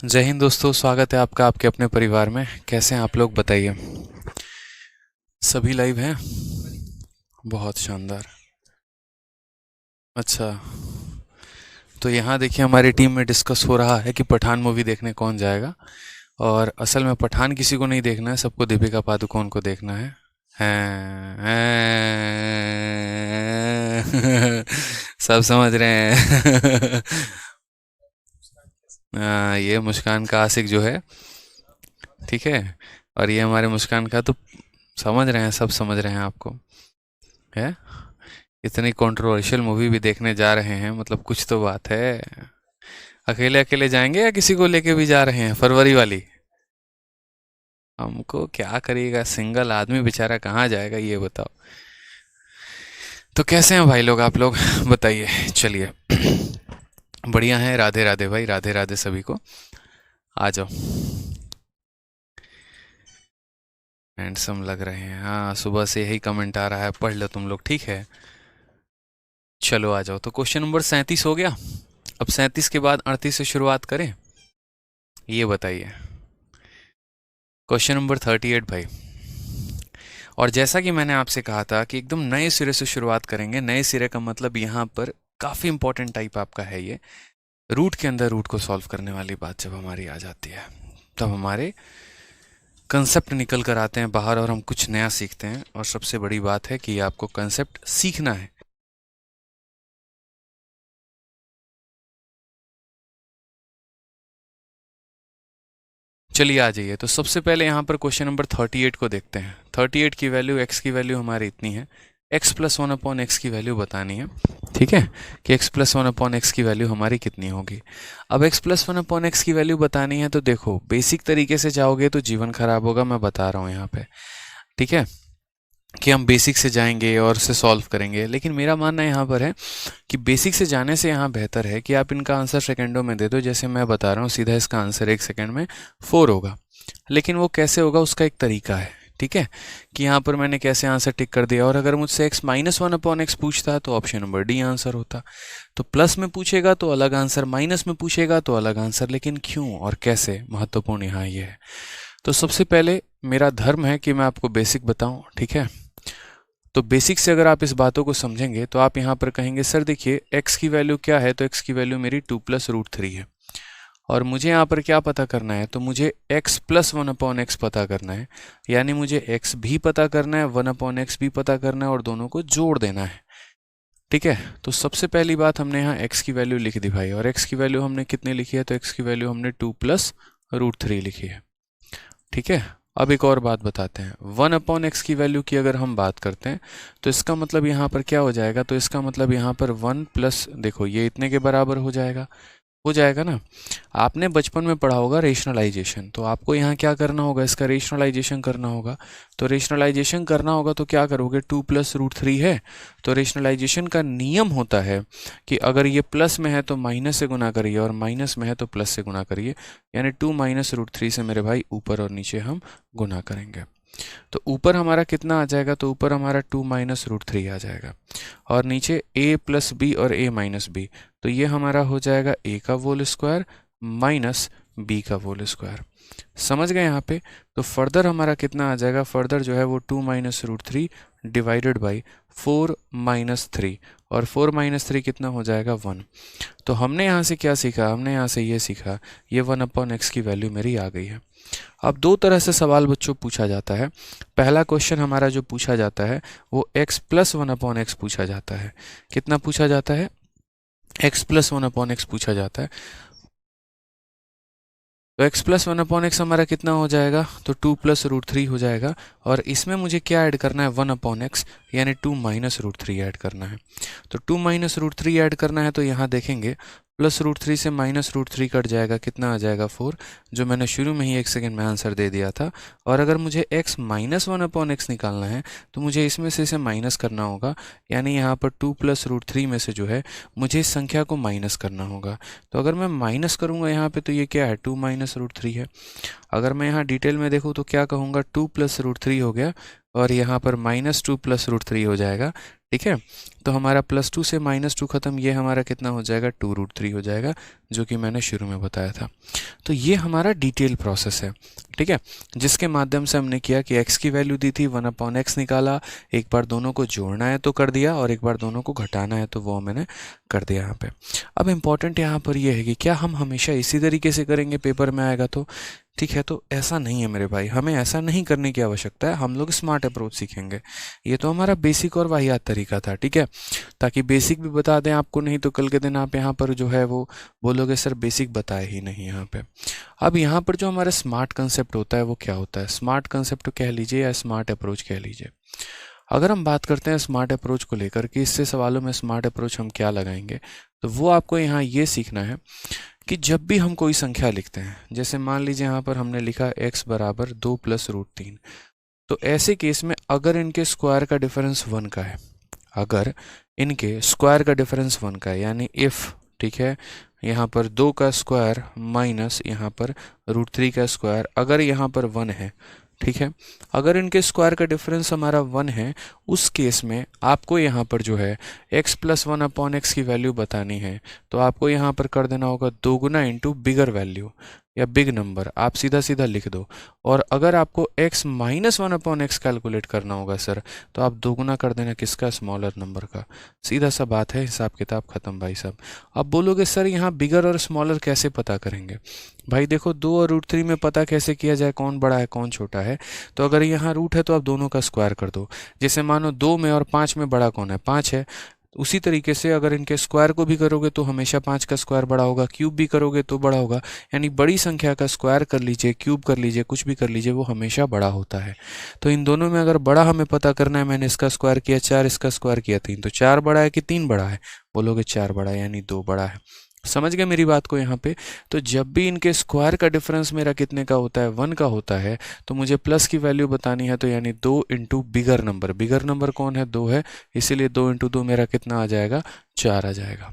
जय हिंद दोस्तों, स्वागत है आपका आपके अपने परिवार में। कैसे हैं आप लोग, बताइए। सभी लाइव हैं। बहुत शानदार। अच्छा, तो यहाँ देखिए हमारी टीम में डिस्कस हो रहा है कि पठान मूवी देखने कौन जाएगा। और असल में पठान किसी को नहीं देखना है, सबको दीपिका पादुकोण को देखना है। सब समझ रहे हैं। ये मुस्कान का आशिक जो है, ठीक है। और ये हमारे मुस्कान का तो समझ रहे हैं, सब समझ रहे हैं आपको, है। इतनी कंट्रोवर्शियल मूवी भी देखने जा रहे हैं, मतलब कुछ तो बात है। अकेले अकेले जाएंगे या किसी को लेके भी जा रहे हैं, फरवरी वाली? हमको क्या करिएगा, सिंगल आदमी बेचारा कहाँ जाएगा, ये बताओ। तो कैसे हैं भाई लोग, आप लोग बताइए। चलिए। बढ़िया है। राधे राधे भाई, राधे राधे सभी को। आ जाओ। हैंडसम लग रहे हैं, हाँ, सुबह से यही कमेंट आ रहा है, पढ़ लो तुम लोग, ठीक है। चलो आ जाओ। तो क्वेश्चन नंबर 37 हो गया। अब 37 के बाद 38 से शुरुआत करें, ये बताइए। क्वेश्चन नंबर 38 भाई। और जैसा कि मैंने आपसे कहा था कि एकदम नए सिरे से शुरुआत करेंगे। नए सिरे का मतलब यहाँ पर काफ़ी इंपॉर्टेंट टाइप आपका है ये। रूट के अंदर रूट को सॉल्व करने वाली बात जब हमारी आ जाती है, तब हमारे कंसेप्ट निकल कर आते हैं बाहर और हम कुछ नया सीखते हैं। और सबसे बड़ी बात है कि आपको कंसेप्ट सीखना है। चलिए आ जाइए। तो सबसे पहले यहाँ पर क्वेश्चन नंबर 38 को देखते हैं। 38 की वैल्यू, एक्स की वैल्यू हमारी इतनी है। X plus one upon x की वैल्यू बतानी है, ठीक है। कि x plus one upon x की वैल्यू हमारी कितनी होगी। अब x plus one upon x की वैल्यू बतानी है, तो देखो बेसिक तरीके से जाओगे तो जीवन खराब होगा, मैं बता रहा हूँ यहाँ पे, ठीक है। कि हम बेसिक से जाएंगे और उसे सॉल्व करेंगे, लेकिन मेरा मानना यहाँ पर है कि बेसिक से जाने से यहाँ बेहतर है कि आप इनका आंसर सेकंडों में दे दो। जैसे मैं बता रहा हूँ, सीधा इसका आंसर 1 सेकंड में 4 होगा। लेकिन वो कैसे होगा, उसका एक तरीका है, ठीक है। कि यहाँ पर मैंने कैसे आंसर टिक कर दिया। और अगर मुझसे x minus one upon x पूछता है तो ऑप्शन नंबर डी आंसर होता। तो प्लस में पूछेगा तो अलग आंसर, माइनस में पूछेगा तो अलग आंसर। लेकिन क्यों और कैसे, महत्वपूर्ण यहाँ ये है। तो सबसे पहले मेरा धर्म है कि मैं आपको बेसिक बताऊं, ठीक है। तो बेसिक से अगर आप इस बातों को समझेंगे तो आप यहाँ पर कहेंगे सर देखिए x की वैल्यू क्या है, तो x की वैल्यू मेरी 2 + √3 है। और मुझे यहाँ पर क्या पता करना है, तो मुझे x plus one upon x पता करना है। यानी मुझे x भी पता करना है, वन अपॉन एक्स भी पता करना है, और दोनों को जोड़ देना है, ठीक है। तो सबसे पहली बात, हमने यहाँ x की वैल्यू लिख दी भाई। और x की वैल्यू हमने कितनी लिखी है, तो x की वैल्यू हमने 2 + √3 लिखी है, ठीक है। अब एक और बात बताते हैं। 1/x की वैल्यू की अगर हम बात करते हैं तो इसका मतलब यहाँ पर क्या हो जाएगा, तो इसका मतलब यहाँ पर 1 प्लस, देखो ये इतने के बराबर हो जाएगा ना। आपने बचपन में पढ़ा होगा रेशनलाइजेशन, तो आपको यहाँ क्या करना होगा, इसका रेशनलाइजेशन करना होगा। तो रेशनलाइजेशन करना होगा तो क्या करोगे, 2 + √3 है। तो रेशनलाइजेशन का नियम होता है कि अगर ये प्लस में है तो माइनस से गुना करिए, और माइनस में है तो प्लस से गुना करिए। यानी 2 - √3 से मेरे भाई ऊपर और नीचे हम गुना करेंगे। तो ऊपर हमारा कितना आ जाएगा, तो ऊपर हमारा 2 - √3 आ जाएगा। और नीचे a प्लस बी और a माइनस बी, तो ये हमारा हो जाएगा a का होल स्क्वायर माइनस b का होल स्क्वायर। समझ गए यहाँ पे। तो फर्दर हमारा कितना आ जाएगा, फर्दर जो है वो 2 - √3 डिवाइडेड बाई 4 - 3। और 4 - 3 कितना हो जाएगा, 1। तो हमने यहाँ से क्या सीखा, हमने यहाँ से ये सीखा, ये 1/x की वैल्यू मेरी आ गई है। अब दो तरह से सवाल बच्चों पूछा जाता है। पहला क्वेश्चन हमारा जो पूछा जाता है वो x प्लस 1/x पूछा जाता है। कितना पूछा जाता है, x प्लस 1/x पूछा जाता है। तो x प्लस 1/x हमारा कितना हो जाएगा, तो 2 + √3 हो जाएगा। और इसमें मुझे क्या ऐड करना है, 1/x, यानी 2 - √3 ऐड करना है। तो 2 - √3 ऐड करना है, तो यहाँ देखेंगे +√3 से -√3 कट जाएगा, कितना आ जाएगा 4, जो मैंने शुरू में ही 1 सेकंड में आंसर दे दिया था। और अगर मुझे x माइनस 1/x निकालना है तो मुझे इसमें से इसे माइनस करना होगा। यानी यहाँ पर 2 + √3 में से जो है मुझे इस संख्या को माइनस करना होगा। तो अगर मैं माइनस करूँगा यहाँ पे, तो ये क्या है, 2 - √3 है। अगर मैं यहाँ डिटेल में देखूँ तो क्या कहूँगा, 2 + √3 हो गया और यहाँ पर -2 + √3 हो जाएगा। ठीक है, तो हमारा +2 से -2 खत्म, ये हमारा कितना हो जाएगा 2√3 हो जाएगा, जो कि मैंने शुरू में बताया था। तो ये हमारा डिटेल प्रोसेस है। ठीक है, जिसके माध्यम से हमने किया कि x की वैल्यू दी थी 1/x निकाला, एक बार दोनों को जोड़ना है तो कर दिया, और एक बार दोनों को घटाना है तो वो मैंने कर दिया यहाँ पे। अब इम्पॉर्टेंट यहाँ पर ये है कि क्या हम हमेशा इसी तरीके से करेंगे, पेपर में आएगा तो? ठीक है, तो ऐसा नहीं है मेरे भाई, हमें ऐसा नहीं करने की आवश्यकता है, हम लोग स्मार्ट अप्रोच सीखेंगे। ये तो हमारा बेसिक और वाहियात तरीका था। ठीक है, ताकि बेसिक भी बता दें आपको, नहीं तो कल के दिन आप यहाँ पर जो है वो बोलोगे सर बेसिक बताए ही नहीं यहाँ पे। अब यहाँ पर जो हमारा स्मार्ट कंसेप्ट होता है वो क्या होता है? स्मार्ट कंसेप्ट कह लीजिए या स्मार्ट अप्रोच कह लीजिए। अगर हम बात करते हैं स्मार्ट अप्रोच को लेकर कि इससे सवालों में स्मार्ट अप्रोच हम क्या लगाएंगे, तो वो आपको यहाँ ये सीखना है कि जब भी हम कोई संख्या लिखते हैं, जैसे मान लीजिए यहाँ पर हमने लिखा x = 2 + √3, तो ऐसे केस में अगर इनके स्क्वायर का डिफरेंस 1 का है, अगर इनके स्क्वायर का डिफरेंस 1 का है, यानी इफ़, ठीक है, यहाँ पर 2 का स्क्वायर माइनस यहाँ पर √3 का स्क्वायर, अगर यहाँ पर 1 है, ठीक है, अगर इनके स्क्वायर का डिफरेंस हमारा 1 है, उस केस में आपको यहाँ पर जो है x + 1/x की वैल्यू बतानी है, तो आपको यहाँ पर कर देना होगा 2 गुना इंटू बिगर वैल्यू या बिग नंबर, आप सीधा सीधा लिख दो। और अगर आपको x - 1/x कैलकुलेट करना होगा सर, तो आप 2 गुना कर देना किसका? स्मॉलर नंबर का। सीधा सा बात है, हिसाब किताब खत्म भाई साहब। अब बोलोगे सर यहाँ बिगर और स्मॉलर कैसे पता करेंगे? भाई देखो, 2 और √3 में पता कैसे किया जाए कौन बड़ा है कौन छोटा है? तो अगर यहाँ रूट है तो आप दोनों का स्क्वायर कर दो। जैसे मानो 2 में और 5 में बड़ा कौन है? 5 है। उसी तरीके से अगर इनके स्क्वायर को भी करोगे तो हमेशा 5 का स्क्वायर बड़ा होगा, क्यूब भी करोगे तो बड़ा होगा, यानी बड़ी संख्या का स्क्वायर कर लीजिए, क्यूब कर लीजिए, कुछ भी कर लीजिए, वो हमेशा बड़ा होता है। तो इन दोनों में अगर बड़ा हमें पता करना है, मैंने इसका स्क्वायर किया 4, इसका स्क्वायर किया 3, तो 4 बड़ा है कि 3 बड़ा है? बोलोगे 4 बड़ा है, यानी 2 बड़ा है। समझ गए मेरी बात को यहाँ पे? तो जब भी इनके स्क्वायर का डिफरेंस मेरा कितने का होता है? 1 का होता है, तो मुझे प्लस की वैल्यू बतानी है, तो यानी 2 into bigger number. Bigger number कौन है? 2 है, इसीलिए 2 इंटू 2 मेरा कितना आ जाएगा? 4 आ जाएगा।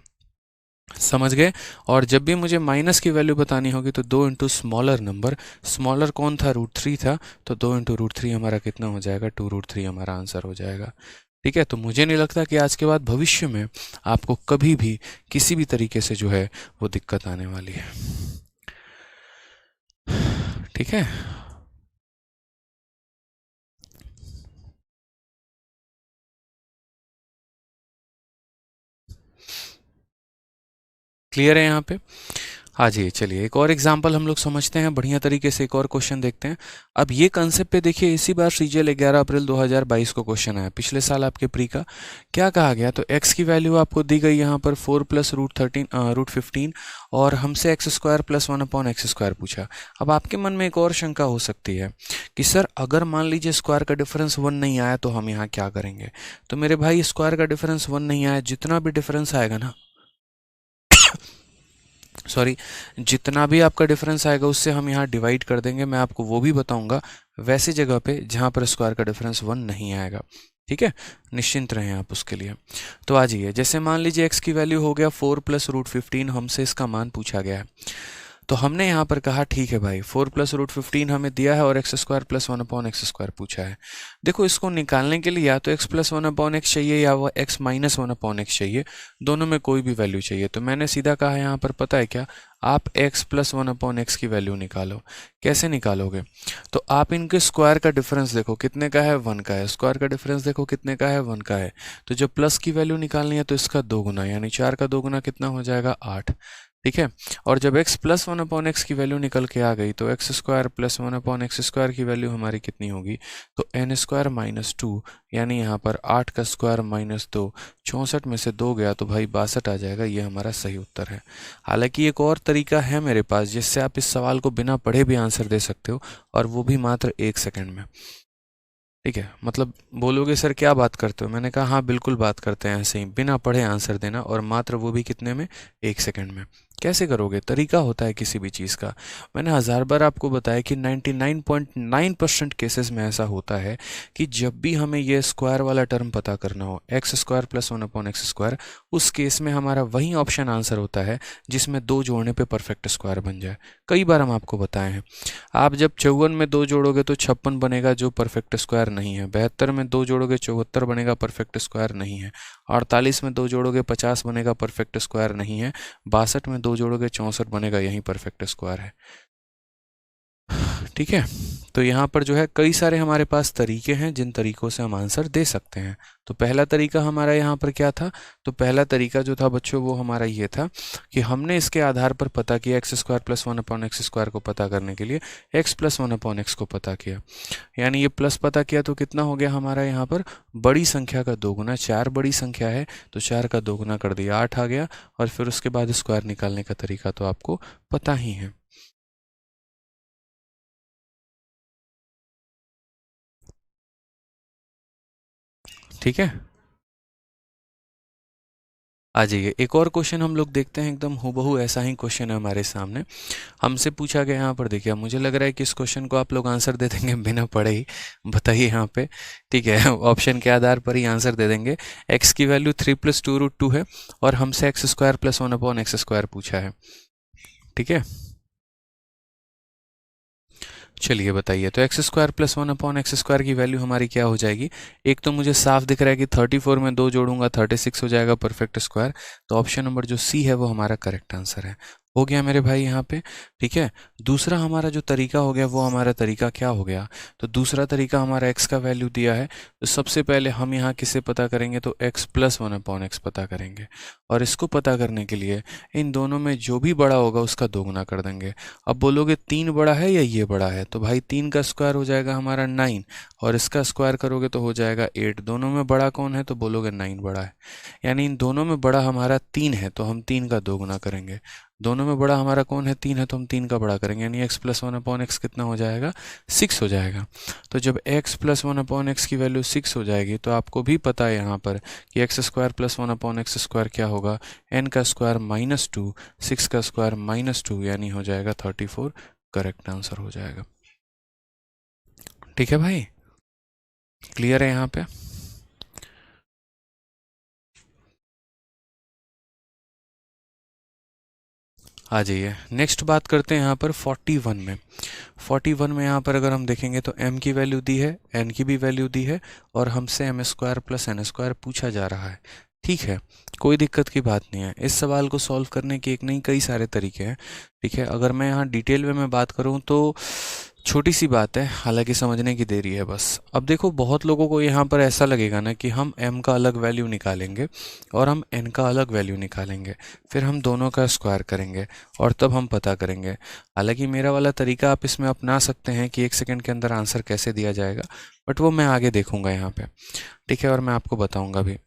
समझ गए? और जब भी मुझे माइनस की वैल्यू बतानी होगी तो 2 इंटू स्मॉलर नंबर, स्मॉलर कौन था? √3 था, तो 2 इंटू √3 हमारा कितना हो जाएगा? 2√3 हमारा आंसर हो जाएगा। ठीक है, तो मुझे नहीं लगता कि आज के बाद भविष्य में आपको कभी भी किसी भी तरीके से जो है वो दिक्कत आने वाली है। ठीक है, क्लियर है यहाँ पे? हाँ जी, चलिए एक और एग्जाम्पल हम लोग समझते हैं बढ़िया तरीके से। एक और क्वेश्चन देखते हैं। अब ये कंसेप्ट पे देखिए, इसी बार सीजीएल 11 अप्रैल 2022 को क्वेश्चन आया, पिछले साल आपके प्री का। क्या कहा गया? तो x की वैल्यू आपको दी गई यहाँ पर 4 + √15, और हमसे x² + 1/x² पूछा। अब आपके मन में एक और शंका हो सकती है कि सर अगर मान लीजिए स्क्वायर का डिफरेंस 1 नहीं आया तो हम यहाँ क्या करेंगे? तो मेरे भाई, स्क्वायर का डिफरेंस 1 नहीं आया, जितना भी डिफरेंस आएगा ना, सॉरी, जितना भी आपका डिफरेंस आएगा उससे हम यहाँ डिवाइड कर देंगे। मैं आपको वो भी बताऊंगा वैसी जगह पे जहाँ पर स्क्वायर का डिफरेंस 1 नहीं आएगा। ठीक है, निश्चिंत रहें आप उसके लिए। तो आ जाइए, जैसे मान लीजिए x की वैल्यू हो गया 4 + √15, हमसे इसका मान पूछा गया है। तो हमने यहाँ पर कहा ठीक है भाई, 4 + √15 हमें दिया है और x² + 1/x² पूछा है। देखो, इसको निकालने के लिए या तो x + 1/x चाहिए या वो x - 1/x चाहिए, दोनों में कोई भी वैल्यू चाहिए। तो मैंने सीधा कहा यहाँ पर, पता है क्या, आप x + 1/x की वैल्यू निकालो। कैसे निकालोगे? तो आप इनके स्क्वायर का डिफरेंस देखो कितने का है? 1 का है। स्क्वायर का डिफरेंस देखो कितने का है? 1 का है। तो जब प्लस की वैल्यू निकालनी है तो इसका 2 गुना, यानी 4 का 2 गुना कितना हो जाएगा? 8। ठीक है, और जब x + 1/x की वैल्यू निकल के आ गई तो x² + 1/x² की वैल्यू हमारी कितनी होगी? तो n² - 2, यानी यहाँ पर 8 का स्क्वायर माइनस 2, 64 में से 2 गया तो भाई 62 आ जाएगा। ये हमारा सही उत्तर है। हालांकि एक और तरीका है मेरे पास जिससे आप इस सवाल को बिना पढ़े भी आंसर दे सकते हो, और वो भी मात्र 1 सेकंड में। ठीक है, मतलब बोलोगे सर क्या बात करते हो? मैंने कहा हाँ बिल्कुल बात करते हैं, ऐसे ही बिना पढ़े आंसर देना, और मात्र वो भी कितने में? 1 सेकंड में। कैसे करोगे? तरीका होता है किसी भी चीज़ का। मैंने हज़ार बार आपको बताया कि 99.9% केसेस में ऐसा होता है कि जब भी हमें ये स्क्वायर वाला टर्म पता करना हो, एक्स स्क्वायर प्लस 1/x², उस केस में हमारा वही ऑप्शन आंसर होता है जिसमें 2 जोड़ने पे परफेक्ट स्क्वायर बन जाए। कई बार हम आपको बताए हैं। आप जब 54 में 2 जोड़ोगे तो 56 बनेगा, जो परफेक्ट स्क्वायर नहीं है। 72 में 2 जोड़ोगे 74 बनेगा, परफेक्ट स्क्वायर नहीं है। 48 में 2 जोड़ोगे 50 बनेगा, परफेक्ट स्क्वायर नहीं है। 62 में 2 जोड़ोगे 64 बनेगा, यही परफेक्ट स्क्वायर है। ठीक है, तो यहाँ पर जो है कई सारे हमारे पास तरीके हैं जिन तरीकों से हम आंसर दे सकते हैं। तो पहला तरीका हमारा यहाँ पर क्या था? तो पहला तरीका जो था बच्चों वो हमारा ये था कि हमने इसके आधार पर पता किया, x² + 1/x² को पता करने के लिए x + 1/x को पता किया। यानी ये प्लस पता किया तो कितना हो गया हमारा यहाँ पर? बड़ी संख्या का दोगुना। 4 बड़ी संख्या है तो 4 का दोगुना कर दिया, 8 आ गया। और फिर उसके बाद स्क्वायर निकालने का तरीका तो आपको पता ही है। ठीक है, आ जाइए। एक और क्वेश्चन हम लोग देखते हैं, एकदम हूबहू ऐसा ही क्वेश्चन है हमारे सामने। हमसे पूछा गया यहाँ पर, देखिए मुझे लग रहा है कि इस क्वेश्चन को आप लोग आंसर दे देंगे बिना पढ़े ही। बताइए यहाँ पे, ठीक है, ऑप्शन के आधार पर ही आंसर दे देंगे। x की वैल्यू 3 + 2√2 है और हमसे x² + 1/x² पूछा है। ठीक है, चलिए बताइए। तो x² + 1/x² की वैल्यू हमारी क्या हो जाएगी? एक तो मुझे साफ दिख रहा है कि 34 में 2 जोड़ूंगा 36 हो जाएगा परफेक्ट स्क्वायर। तो ऑप्शन नंबर जो सी है वो हमारा करेक्ट आंसर है। हो गया मेरे भाई यहाँ पे। ठीक है, दूसरा हमारा जो तरीका हो गया वो हमारा तरीका क्या हो गया? तो दूसरा तरीका हमारा x का वैल्यू दिया है, तो सबसे पहले हम यहाँ किसे पता करेंगे? तो x + 1/x पता करेंगे। और इसको पता करने के लिए इन दोनों में जो भी बड़ा होगा उसका दोगुना कर देंगे। अब बोलोगे 3 बड़ा है या ये बड़ा है? तो भाई 3 का स्क्वायर हो जाएगा हमारा 9 और इसका स्क्वायर करोगे तो हो जाएगा 8। दोनों में बड़ा कौन है? तो बोलोगे 9 बड़ा है। यानी इन दोनों में बड़ा हमारा 3 है तो हम 3 का दोगुना करेंगे। दोनों में बड़ा हमारा कौन है? 3 है तो हम 3 का बड़ा करेंगे। यानी x + 1/x कितना हो जाएगा? 6 हो जाएगा। तो जब x + 1/x की वैल्यू 6 हो जाएगी तो आपको भी पता है यहाँ पर कि x² + 1/x² क्या होगा? n का स्क्वायर -2, 6 का स्क्वायर -2, यानी हो जाएगा 34। करेक्ट आंसर हो जाएगा। ठीक है भाई, क्लियर है यहाँ पे? आ जाइए, नेक्स्ट बात करते हैं यहाँ पर 41 में। 41 में यहाँ पर अगर हम देखेंगे तो m की वैल्यू दी है, n की भी वैल्यू दी है और हमसे m² + n² पूछा जा रहा है। ठीक है, कोई दिक्कत की बात नहीं है। इस सवाल को सॉल्व करने के एक नहीं कई सारे तरीके हैं। ठीक है, अगर मैं यहाँ डिटेल में मैं बात करूँ तो छोटी सी बात है, हालांकि समझने की देरी है बस। अब देखो, बहुत लोगों को यहाँ पर ऐसा लगेगा ना कि हम m का अलग वैल्यू निकालेंगे और हम n का अलग वैल्यू निकालेंगे, फिर हम दोनों का स्क्वायर करेंगे और तब हम पता करेंगे। हालांकि मेरा वाला तरीका आप इसमें अपना सकते हैं कि 1 सेकंड के अंदर आंसर कैसे दिया जाएगा, बट वो मैं आगे देखूंगा यहाँ पे। ठीक है, और मैं आपको बताऊंगा भी।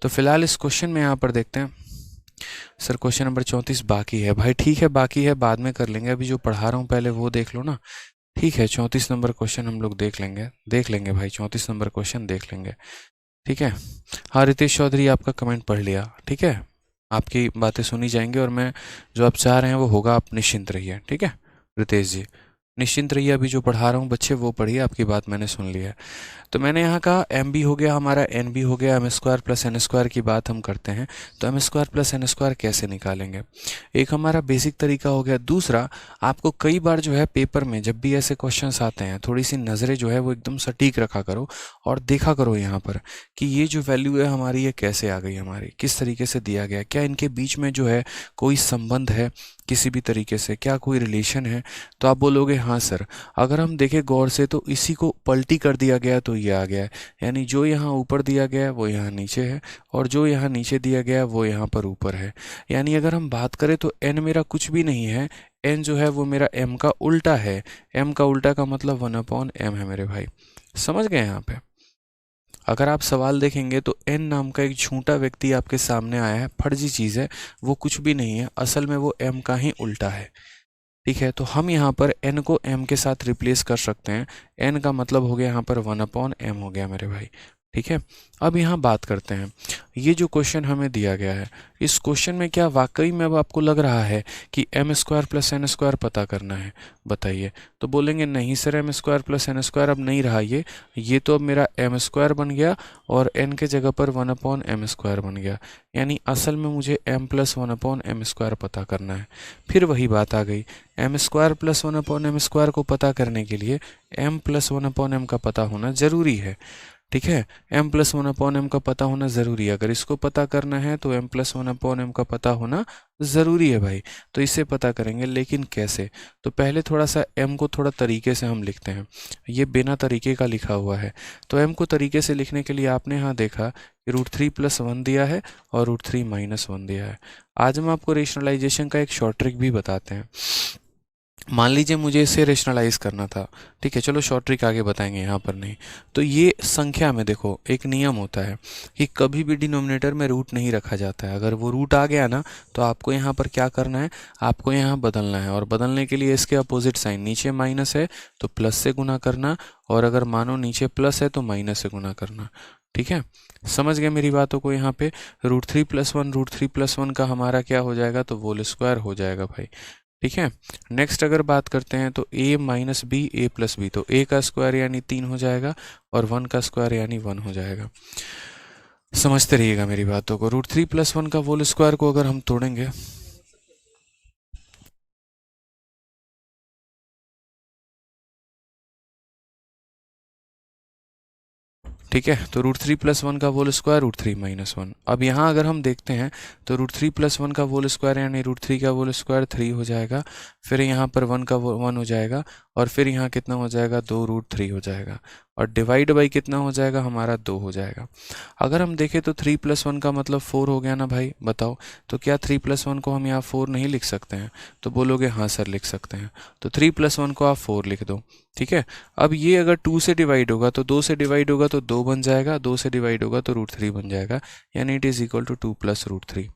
तो फिलहाल इस क्वेश्चन में यहाँ पर देखते हैं। सर क्वेश्चन नंबर 34 बाकी है। भाई ठीक है, बाकी है, बाद में कर लेंगे। अभी जो पढ़ा रहा हूँ पहले वो देख लो ना। ठीक है, 34 नंबर क्वेश्चन हम लोग देख लेंगे भाई, 34 नंबर क्वेश्चन देख लेंगे। ठीक है, हाँ रितेश चौधरी आपका कमेंट पढ़ लिया। ठीक है, आपकी बातें सुनी जाएंगी और मैं जो आप चाह रहे हैं वो होगा। आप निश्चिंत रहिए। ठीक है रितेश जी, निश्चिंत रहिए। अभी जो पढ़ा रहा हूँ बच्चे वो पढ़िए, आपकी बात मैंने सुन ली है। तो मैंने यहाँ कहा m भी हो गया हमारा, n भी हो गया, m² + n² की बात हम करते हैं तो m² + n² कैसे निकालेंगे? एक हमारा बेसिक तरीका हो गया। दूसरा, आपको कई बार जो है पेपर में जब भी ऐसे क्वेश्चंस आते हैं, थोड़ी सी नज़रें जो है वो एकदम सटीक रखा करो और देखा करो यहाँ पर कि ये जो वैल्यू है हमारी ये कैसे आ गई, हमारी किस तरीके से दिया गया, क्या इनके बीच में जो है कोई संबंध है किसी भी तरीके से, क्या कोई रिलेशन है? तो आप बोलोगे हाँ सर। अगर हम देखें गौर से तो इसी को पलटी कर दिया गया तो ये आ गया है। यानी जो यहाँ ऊपर दिया गया है वो यहाँ नीचे है और जो यहाँ नीचे दिया गया है वो यहाँ पर ऊपर है। यानी अगर हम बात करें तो n मेरा कुछ भी नहीं है, n जो है वो मेरा m का उल्टा है। m का उल्टा का मतलब 1/m है मेरे भाई। समझ गए यहाँ पे? अगर आप सवाल देखेंगे तो n नाम का एक झूठा व्यक्ति आपके सामने आया है, फर्जी चीज़ है, वो कुछ भी नहीं है, असल में वो m का ही उल्टा है। ठीक है, तो हम यहाँ पर n को m के साथ रिप्लेस कर सकते हैं। n का मतलब हो गया यहाँ पर 1/m हो गया मेरे भाई। ठीक है, अब यहाँ बात करते हैं, ये जो क्वेश्चन हमें दिया गया है, इस क्वेश्चन में क्या वाकई में अब आपको लग रहा है कि M square plus N square पता करना है? बताइए। तो बोलेंगे नहीं sir, M square plus N square अब नहीं रहा, ये तो अब मेरा एम स्क्वायर बन गया और एन के जगह पर 1/m स्क्वायर बन गया, यानी असल में मुझे m प्लस 1/m स्क्वायर पता करना है। फिर वही बात आ गई, M square plus 1/m square को पता करने के लिए m प्लस 1/m का पता होना ज़रूरी है। ठीक है, m प्लस 1/m का पता होना ज़रूरी है। अगर इसको पता करना है तो m प्लस 1/m का पता होना ज़रूरी है भाई। तो इसे पता करेंगे, लेकिन कैसे? तो पहले थोड़ा सा m को थोड़ा तरीके से हम लिखते हैं, ये बिना तरीके का लिखा हुआ है। तो m को तरीके से लिखने के लिए आपने यहाँ देखा कि √3+1 दिया है और √3 - 1 दिया है। आज हम आपको रेशनलाइजेशन का एक शॉर्ट ट्रिक भी बताते हैं। मान लीजिए मुझे इसे रेशनलाइज करना था, ठीक है, चलो शॉर्ट ट्रिक आगे बताएंगे, यहाँ पर नहीं। तो ये संख्या में देखो एक नियम होता है कि कभी भी डिनोमिनेटर में रूट नहीं रखा जाता है। अगर वो रूट आ गया ना तो आपको यहाँ पर क्या करना है, आपको यहाँ बदलना है, और बदलने के लिए इसके अपोजिट साइन, नीचे माइनस है तो प्लस से गुना करना, और अगर मानो नीचे प्लस है तो माइनस से गुना करना। ठीक है, समझ गए मेरी बातों को? यहाँ पे √3+1 का हमारा क्या हो जाएगा, तो होल स्क्वायर हो जाएगा भाई। ठीक है, नेक्स्ट अगर बात करते हैं तो a - b a + b, तो a का स्क्वायर यानी 3 हो जाएगा और 1 का स्क्वायर यानी 1 हो जाएगा। समझते रहिएगा मेरी बातों को। √3+1 का होल स्क्वायर को अगर हम तोड़ेंगे, ठीक है, तो √3+1 का होल स्क्वायर √3 - 1। अब यहाँ अगर हम देखते हैं तो √3+1 का होल स्क्वायर यानी √3 का होल स्क्वायर 3 हो जाएगा, फिर यहाँ पर 1 का 1 हो जाएगा, और फिर यहाँ कितना हो जाएगा, 2√3 हो जाएगा, और डिवाइड बाई कितना हो जाएगा हमारा, 2 हो जाएगा। अगर हम देखें तो 3+1 का मतलब 4 हो गया ना भाई, बताओ। तो क्या 3+1 को हम यहाँ 4 नहीं लिख सकते हैं? तो बोलोगे हाँ सर लिख सकते हैं, तो 3+1 को आप 4 लिख दो। ठीक है, अब ये अगर 2 से डिवाइड होगा तो 2 से डिवाइड होगा तो 2 बन जाएगा, 2 से डिवाइड होगा तो √3 बन जाएगा, यानी इट इज़ इक्वल टू 2 + √3।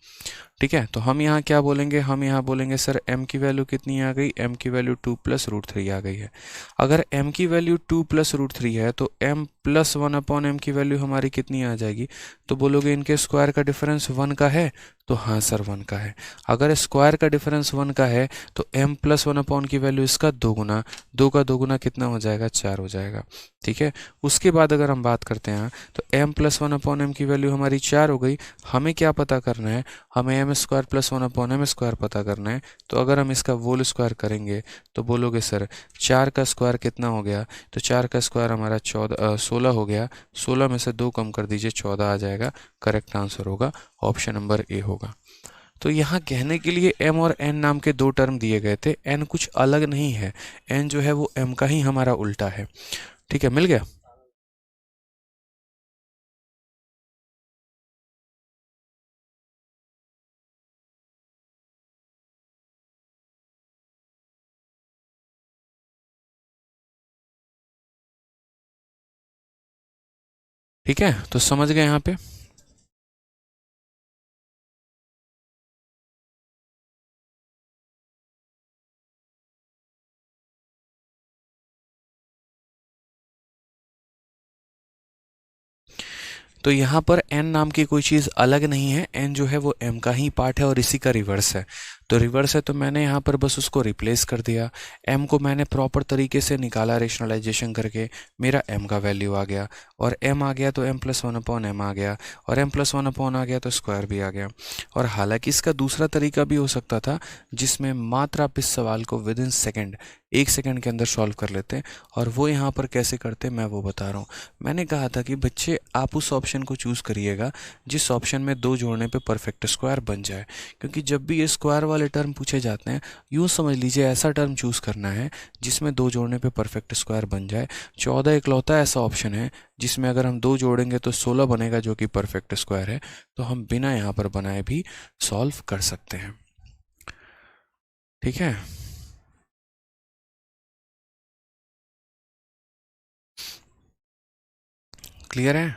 ठीक है, तो हम यहाँ क्या बोलेंगे, हम यहाँ बोलेंगे सर m की वैल्यू कितनी आ गई, m की वैल्यू 2 + √3 आ गई है। अगर m की वैल्यू 2 + √3 है तो m + 1/m की वैल्यू हमारी कितनी आ जाएगी? तो बोलोगे इनके स्क्वायर का डिफरेंस 1 का है, तो हाँ सर 1 का है। अगर स्क्वायर का डिफरेंस 1 का है तो m + 1/, की वैल्यू इसका 2 गुना, 2 का 2 गुना कितना हो जाएगा, 4 हो जाएगा। ठीक है, उसके बाद अगर हम बात करते हैं तो m + 1/m की वैल्यू हमारी 4 हो गई। हमें क्या पता करना है, हमें m² + 1/m² पता करना है। तो अगर हम इसका होल स्क्वायर करेंगे तो बोलोगे सर 4 का स्क्वायर कितना हो गया, तो 4 का स्क्वायर हमारा 16 हो गया, 16 में से 2 कम कर दीजिए, 14 आ जाएगा। करेक्ट आंसर होगा ऑप्शन नंबर ए होगा। तो यहाँ कहने के लिए m और n नाम के दो टर्म दिए गए थे, n कुछ अलग नहीं है, n जो है वो m का ही हमारा उल्टा है। ठीक है, मिल गया? ठीक है, तो समझ गए यहाँ पे? तो यहाँ पर n नाम की कोई चीज़ अलग नहीं है, n जो है वो m का ही पार्ट है और इसी का रिवर्स है। तो रिवर्स है तो मैंने यहाँ पर बस उसको रिप्लेस कर दिया, m को मैंने प्रॉपर तरीके से निकाला रेशनलाइजेशन करके, मेरा m का वैल्यू आ गया, और m आ गया तो m + 1/m आ गया, और m + 1/, आ गया तो स्क्वायर भी आ गया। और हालांकि इसका दूसरा तरीका भी हो सकता था जिसमें मात्र आप इस सवाल को विद इन सेकेंड, 1 सेकेंड के अंदर सॉल्व कर लेते, और वो यहाँ पर कैसे करते मैं वो बता रहा हूँ। मैंने कहा था कि बच्चे आप उस ऑप्शन को चूज़ करिएगा जिस ऑप्शन में 2 जोड़ने पे परफेक्ट स्क्वायर बन जाए, क्योंकि जब भी ये स्क्वायर वाले टर्म पूछे जाते हैं यूँ समझ लीजिए ऐसा टर्म चूज़ करना है जिसमें 2 जोड़ने पे परफेक्ट स्क्वायर बन जाए। 14 इकलौता ऐसा ऑप्शन है जिसमें अगर हम 2 जोड़ेंगे तो 16 बनेगा जो कि परफेक्ट स्क्वायर है, तो हम बिना यहाँ पर बनाए भी सॉल्व कर सकते हैं। ठीक है, क्लियर है?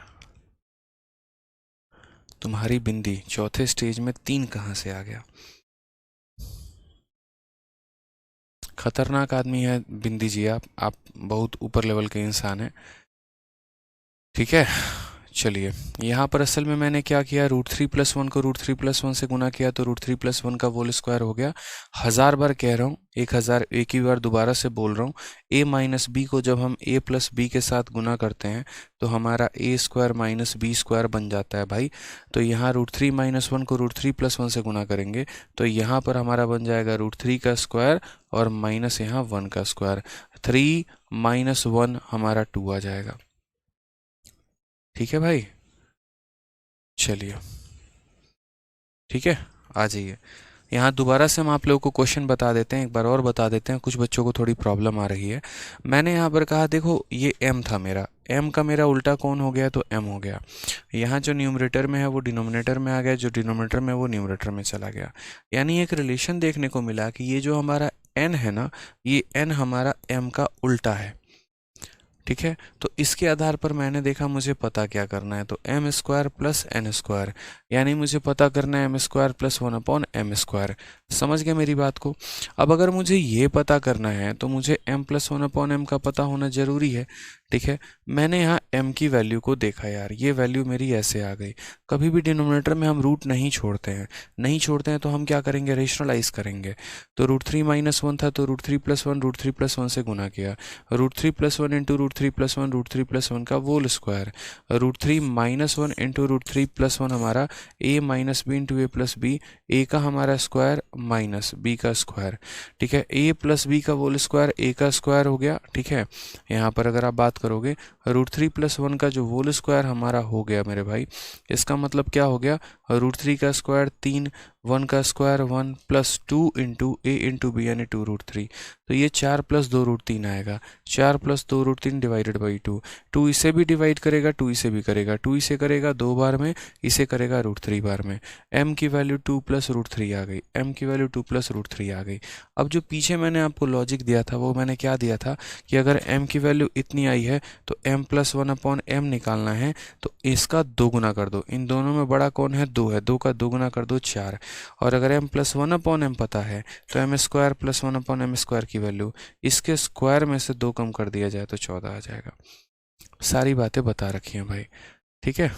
तुम्हारी बिंदी चौथे स्टेज में 3 कहाँ से आ गया? खतरनाक आदमी है बिंदी जी, आप बहुत ऊपर लेवल के इंसान हैं। ठीक है, चलिए यहाँ पर असल में मैंने क्या किया, √3+1 को √3+1 से गुना किया तो √3+1 का होल स्क्वायर हो गया। 1000 बार कह रहा हूँ, 1000 एक ही बार दोबारा से बोल रहा हूँ। a माइनस बी को जब हम a प्लस बी के साथ गुना करते हैं तो हमारा a² माइनस b² बन जाता है भाई। तो यहाँ √3-1 को √3+1 से गुना करेंगे तो यहाँ पर हमारा बन जाएगा √3 का स्क्वायर और माइनस यहाँ 1 का स्क्वायर। 3 - 1 हमारा 2 आ जाएगा। ठीक है भाई, चलिए ठीक है, आ जाइए। यहाँ दोबारा से हम आप लोगों को क्वेश्चन बता देते हैं, एक बार और बता देते हैं, कुछ बच्चों को थोड़ी प्रॉब्लम आ रही है। मैंने यहाँ पर कहा देखो ये m था मेरा, m का मेरा उल्टा कौन हो गया तो m हो गया। यहाँ जो न्यूमरेटर में है वो डिनोमिनेटर में आ गया, जो डिनोमिनेटर में वो न्यूमरेटर में चला गया। यानी एक रिलेशन देखने को मिला कि ये जो हमारा n है ना, ये n हमारा m का उल्टा है। ठीक है, तो इसके आधार पर मैंने देखा मुझे पता क्या करना है, तो m² प्लस n², यानी मुझे पता करना है m² प्लस 1/m²। समझ गए मेरी बात को। अब अगर मुझे ये पता करना है तो मुझे m प्लस 1/m का पता होना जरूरी है। ठीक है, मैंने यहाँ m की वैल्यू को देखा यार, ये वैल्यू मेरी ऐसे आ गई। कभी भी डिनोमिनेटर में हम रूट नहीं छोड़ते हैं, तो हम क्या करेंगे, रेशनलाइज करेंगे। तो √3-1 था तो √3+1 √3+1 से गुना किया, √3+1 इंटू √3+1 √3+1 का होल स्क्वायर, √3-1 इंटू √3+1 हमारा a minus B into a plus B, a का हमारा स्क्वायर माइनस b का स्क्वायर। ठीक है, a प्लस b का होल स्क्वायर a का स्क्वायर हो गया। ठीक है, यहाँ पर अगर आप बात करोगे √3+1 का जो होल स्क्वायर हमारा हो गया मेरे भाई, इसका मतलब क्या हो गया, √3 का स्क्वायर 3, 1 का square 1 plus 2 into a into B यानी 2√3। तो ये 4 + 2√3 आएगा, 4 + 2√3 डिवाइडेड बाई 2। 2 इसे भी डिवाइड करेगा, 2 इसे भी करेगा, 2 इसे करेगा 2 बार में, इसे करेगा √3 बार में। m की वैल्यू 2 + √3 आ गई, m की वैल्यू 2 + √3 आ गई। अब जो पीछे मैंने आपको लॉजिक दिया था वो मैंने क्या दिया था कि अगर m की वैल्यू इतनी आई है तो m + 1/m निकालना है तो इसका 2 गुना कर दो। इन दोनों में बड़ा कौन है, 2 है, 2 का 2 गुना कर दो 4। और अगर m + 1/m पता है तो m² + 1/m² की वैल्यू इसके स्क्वायर में से 2 कम कर दिया जाए तो 14 आ जाएगा। सारी बातें बता रखी हैं भाई। ठीक है,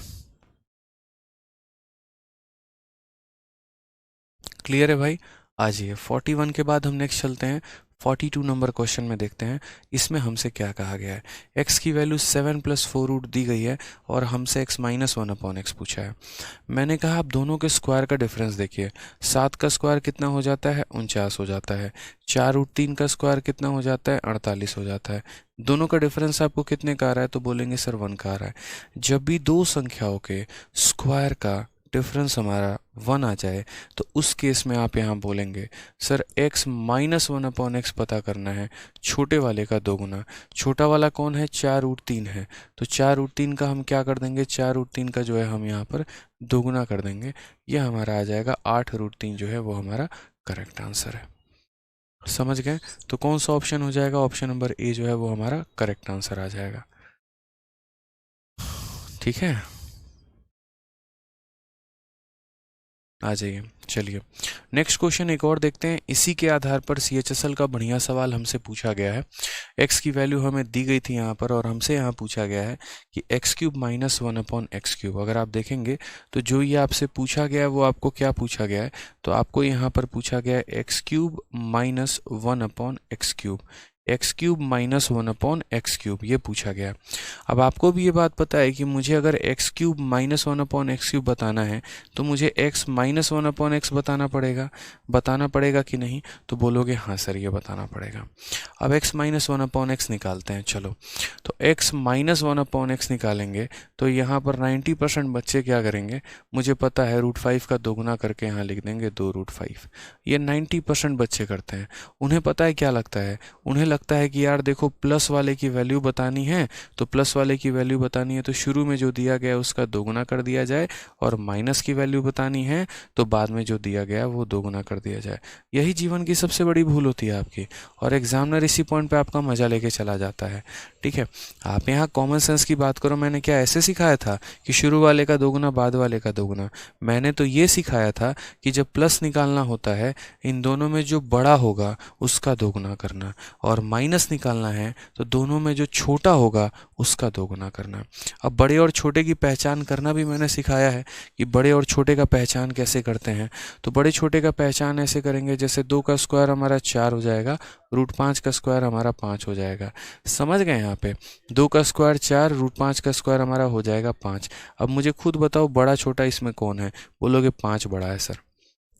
क्लियर है भाई। आ जाइए 41 के बाद हम नेक्स्ट चलते हैं, 42 नंबर क्वेश्चन में देखते हैं इसमें हमसे क्या कहा गया है। x की वैल्यू 7 + 4 दी गई है और हमसे x - 1/x पूछा है। मैंने कहा आप दोनों के स्क्वायर का डिफरेंस देखिए, 7 का स्क्वायर कितना हो जाता है, 49 हो जाता है। 4√3 का स्क्वायर कितना हो जाता है, 48 हो जाता है। दोनों का डिफरेंस आपको कितने का आ रहा है, तो बोलेंगे सर 1 का आ रहा है। जब भी दो संख्याओं के स्क्वायर का डिफरेंस हमारा 1 आ जाए तो उस केस में आप यहाँ बोलेंगे सर x - 1/x पता करना है, छोटे वाले का 2 गुना। छोटा वाला कौन है, 4√3 है, तो 4√3 का हम क्या कर देंगे, 4√3 का जो है हम यहाँ पर 2 गुना कर देंगे। यह हमारा आ जाएगा 8√3 जो है वो हमारा करेक्ट आंसर है। समझ गए, तो कौन सा ऑप्शन हो जाएगा, ऑप्शन नंबर ए जो है वो हमारा करेक्ट आंसर आ जाएगा। ठीक है, आ जाइए। चलिए नेक्स्ट क्वेश्चन एक और देखते हैं। इसी के आधार पर CHSL का बढ़िया सवाल हमसे पूछा गया है। x की वैल्यू हमें दी गई थी यहाँ पर और हमसे यहाँ पूछा गया है कि x³ - 1/x³। अगर आप देखेंगे तो जो ये आपसे पूछा गया है वो आपको क्या पूछा गया है, तो आपको यहाँ पर पूछा गया है x³ - 1/x³, x³ - 1/x³ ये पूछा गया। अब आपको भी ये बात पता है कि मुझे अगर x³ - 1/x³ बताना है तो मुझे x - 1/x बताना पड़ेगा कि नहीं, तो बोलोगे हाँ सर ये बताना पड़ेगा। अब x - 1/x निकालते हैं। चलो, तो x - 1/x निकालेंगे तो यहाँ पर 90% बच्चे क्या करेंगे, मुझे पता है √5 का 2 गुना करके यहाँ लिख देंगे 2√5। ये 90% बच्चे करते हैं। उन्हें पता है क्या लगता है, उन्हें लगता है कि यार देखो प्लस वाले की वैल्यू बतानी है तो प्लस वाले की वैल्यू बतानी है तो शुरू में जो दिया गया है उसका 2 गुना कर दिया जाए, और माइनस की वैल्यू बतानी है तो बाद में जो दिया गया वो 2 गुना कर दिया जाए। यही जीवन की सबसे बड़ी भूल होती है आपकी, और एग्जामिनर इसी पॉइंट पे आपका मजा लेके चला जाता है। ठीक है, आप यहाँ कॉमन सेंस की बात करो, मैंने क्या ऐसे सिखाया था कि शुरू वाले का 2 गुना बाद वाले का 2 गुना? मैंने तो ये सिखाया था कि जब प्लस निकालना होता है इन दोनों में जो बड़ा होगा उसका 2 गुना करना, और माइनस निकालना है तो दोनों में जो छोटा होगा उसका दोगुना करना है। अब बड़े और छोटे की पहचान करना भी मैंने सिखाया है कि बड़े और छोटे का पहचान कैसे करते हैं। तो बड़े छोटे का पहचान ऐसे करेंगे, जैसे 2 का स्क्वायर हमारा 4 हो जाएगा, √5 का स्क्वायर हमारा 5 हो जाएगा। समझ गए यहाँ पे? 2 का स्क्वायर 4, √5 का स्क्वायर हमारा हो जाएगा 5। अब मुझे खुद बताओ बड़ा छोटा इसमें कौन है? बोलोगे 5 बड़ा है सर।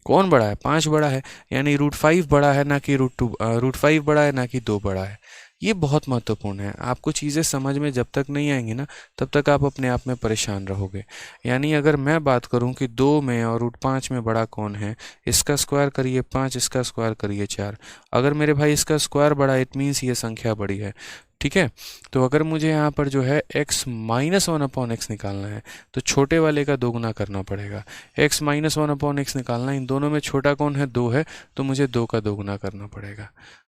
कौन बड़ा है? 5 बड़ा है, यानी √5 बड़ा है ना कि √5 बड़ा है ना कि 2 बड़ा है। ये बहुत महत्वपूर्ण है। आपको चीज़ें समझ में जब तक नहीं आएंगी ना तब तक आप अपने आप में परेशान रहोगे। यानी अगर मैं बात करूं कि 2 में और √5 में बड़ा कौन है, इसका स्क्वायर करिए 5, इसका स्क्वायर करिए 4। अगर मेरे भाई इसका स्क्वायर बड़ा है, इट मीन्स ये संख्या बड़ी है। ठीक है, तो अगर मुझे यहाँ पर जो है x - 1/x निकालना है तो छोटे वाले का दोगुना करना पड़ेगा। x - 1/x निकालना, इन दोनों में छोटा कौन है? 2 है, तो मुझे 2 का दोगुना करना पड़ेगा।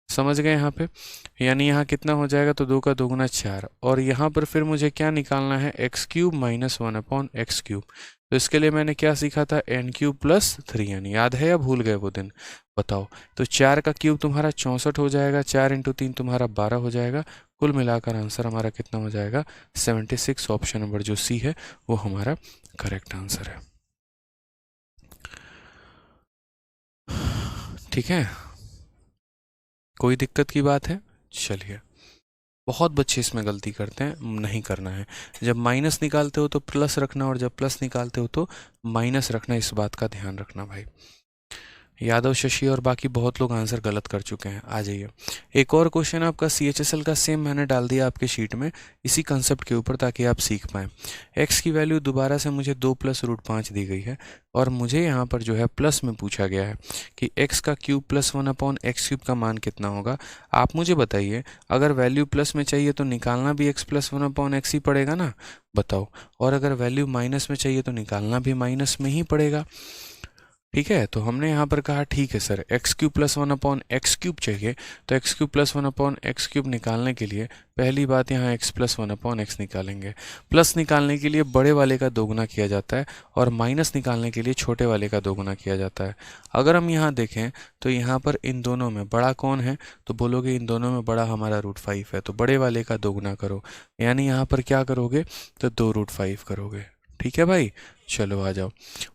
समझ गए यहाँ पे? यानी यहाँ कितना हो जाएगा? तो 2 का दोगुना 4। और यहाँ पर फिर मुझे क्या निकालना है? x³ - 1/x³। तो इसके लिए मैंने क्या सीखा था? n³ + 3n। याद है या भूल गए वो दिन? बताओ। तो 4 का क्यूब तुम्हारा 64 हो जाएगा, 4 × 3 तुम्हारा 12 हो जाएगा। कुल मिलाकर आंसर हमारा कितना हो जाएगा? 76। ऑप्शन नंबर जो सी है वो हमारा करेक्ट आंसर है। ठीक है, कोई दिक्कत की बात है? चलिए, बहुत बच्चे इसमें गलती करते हैं, नहीं करना है। जब माइनस निकालते हो तो प्लस रखना, और जब प्लस निकालते हो तो माइनस रखना। इस बात का ध्यान रखना भाई। यादव, शशि और बाकी बहुत लोग आंसर गलत कर चुके हैं। आ जाइए, एक और क्वेश्चन आपका CHSL का सेम मैंने डाल दिया आपके शीट में इसी कंसेप्ट के ऊपर, ताकि आप सीख पाएँ। x की वैल्यू दोबारा से मुझे 2 + √5 दी गई है, और मुझे यहाँ पर जो है प्लस में पूछा गया है कि x का क्यूब + 1/x³ का मान कितना होगा। आप मुझे बताइए, अगर वैल्यू प्लस में चाहिए तो निकालना भी x + 1/x ही पड़ेगा ना? बताओ। और अगर वैल्यू माइनस में चाहिए तो निकालना भी माइनस में ही पड़ेगा। ठीक है, तो हमने यहाँ पर कहा ठीक है सर, x³ + 1/x³ चाहिए, तो x³ + 1/x³ निकालने के लिए पहली बात यहाँ x + 1/x निकालेंगे। प्लस निकालने के लिए बड़े वाले का दोगुना किया जाता है, और माइनस निकालने के लिए छोटे वाले का दोगुना किया जाता है। अगर हम यहाँ देखें तो यहाँ पर इन दोनों में बड़ा कौन है? तो बोलोगे इन दोनों में बड़ा हमारा √5 है, तो बड़े वाले का दोगुना करो। यानी यहाँ पर क्या करोगे? तो 2√5 करोगे। ठीक है भाई, चलो आ जाओ।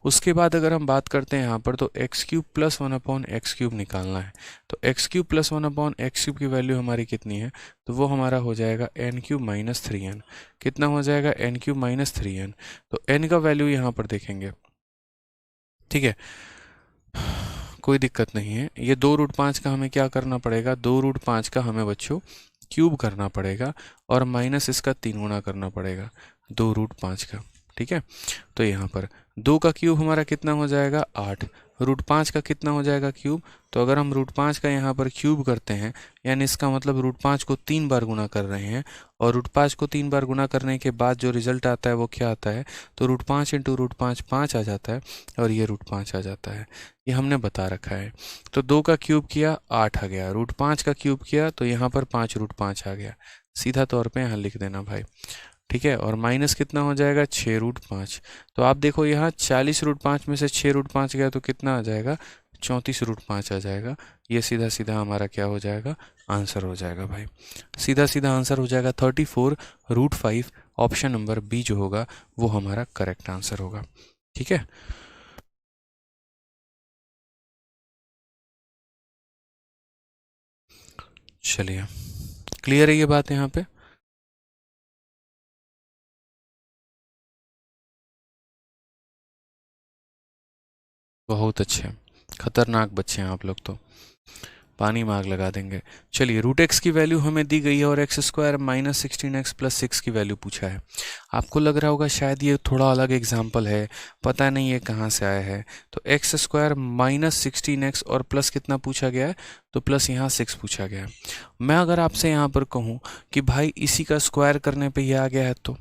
उसके बाद अगर हम बात करते हैं यहाँ पर, तो x³ + 1/x³ निकालना है। तो x³ + 1/x³ की वैल्यू हमारी कितनी है? तो वो हमारा हो जाएगा n³ - 3n। कितना हो जाएगा? n³ - 3n। तो n का वैल्यू यहाँ पर देखेंगे। ठीक है, कोई दिक्कत नहीं है। ये 2√5 का हमें क्या करना पड़ेगा? 2√5 का हमें बच्चों क्यूब करना पड़ेगा, और माइनस इसका 3 गुना करना पड़ेगा 2√5 का। ठीक है, तो यहाँ पर 2 का क्यूब हमारा कितना हो जाएगा? 8। √5 का कितना हो जाएगा क्यूब? तो अगर हम √5 का यहाँ पर क्यूब करते हैं, यानी इसका मतलब √5 को 3 बार गुना कर रहे हैं, और √5 को 3 बार गुना करने के बाद जो रिजल्ट आता है वो क्या आता है? तो √5 × √5 5 आ जाता है, और ये √5 आ जाता है। ये हमने बता रखा है। तो 2 का क्यूब किया 8 आ गया, √5 का क्यूब किया तो यहाँ पर 5 √5 आ गया। सीधा तौर पे यहाँ लिख देना भाई। ठीक है, और माइनस कितना हो जाएगा? 6√5। तो आप देखो यहाँ 40√5 में से 6√5 गया तो कितना आ जाएगा? 34√5 आ जाएगा। ये सीधा सीधा हमारा क्या हो जाएगा? आंसर हो जाएगा भाई। सीधा सीधा आंसर हो जाएगा 34√5। ऑप्शन नंबर बी जो होगा वो हमारा करेक्ट आंसर होगा। ठीक है, चलिए, क्लियर है ये बात यहाँ पे? बहुत अच्छे, खतरनाक बच्चे हैं आप लोग, तो पानी में आग लगा देंगे। चलिए, √x की वैल्यू हमें दी गई है, और x² - 16x + 6 की वैल्यू पूछा है। आपको लग रहा होगा शायद ये थोड़ा अलग एग्जाम्पल है, पता नहीं ये कहाँ से आया है। तो x² - 16x और प्लस कितना पूछा गया है? तो प्लस यहाँ 6 पूछा गया है। मैं अगर आपसे यहाँ पर कहूँ कि भाई इसी का स्क्वायर करने पे ये आ गया है, तो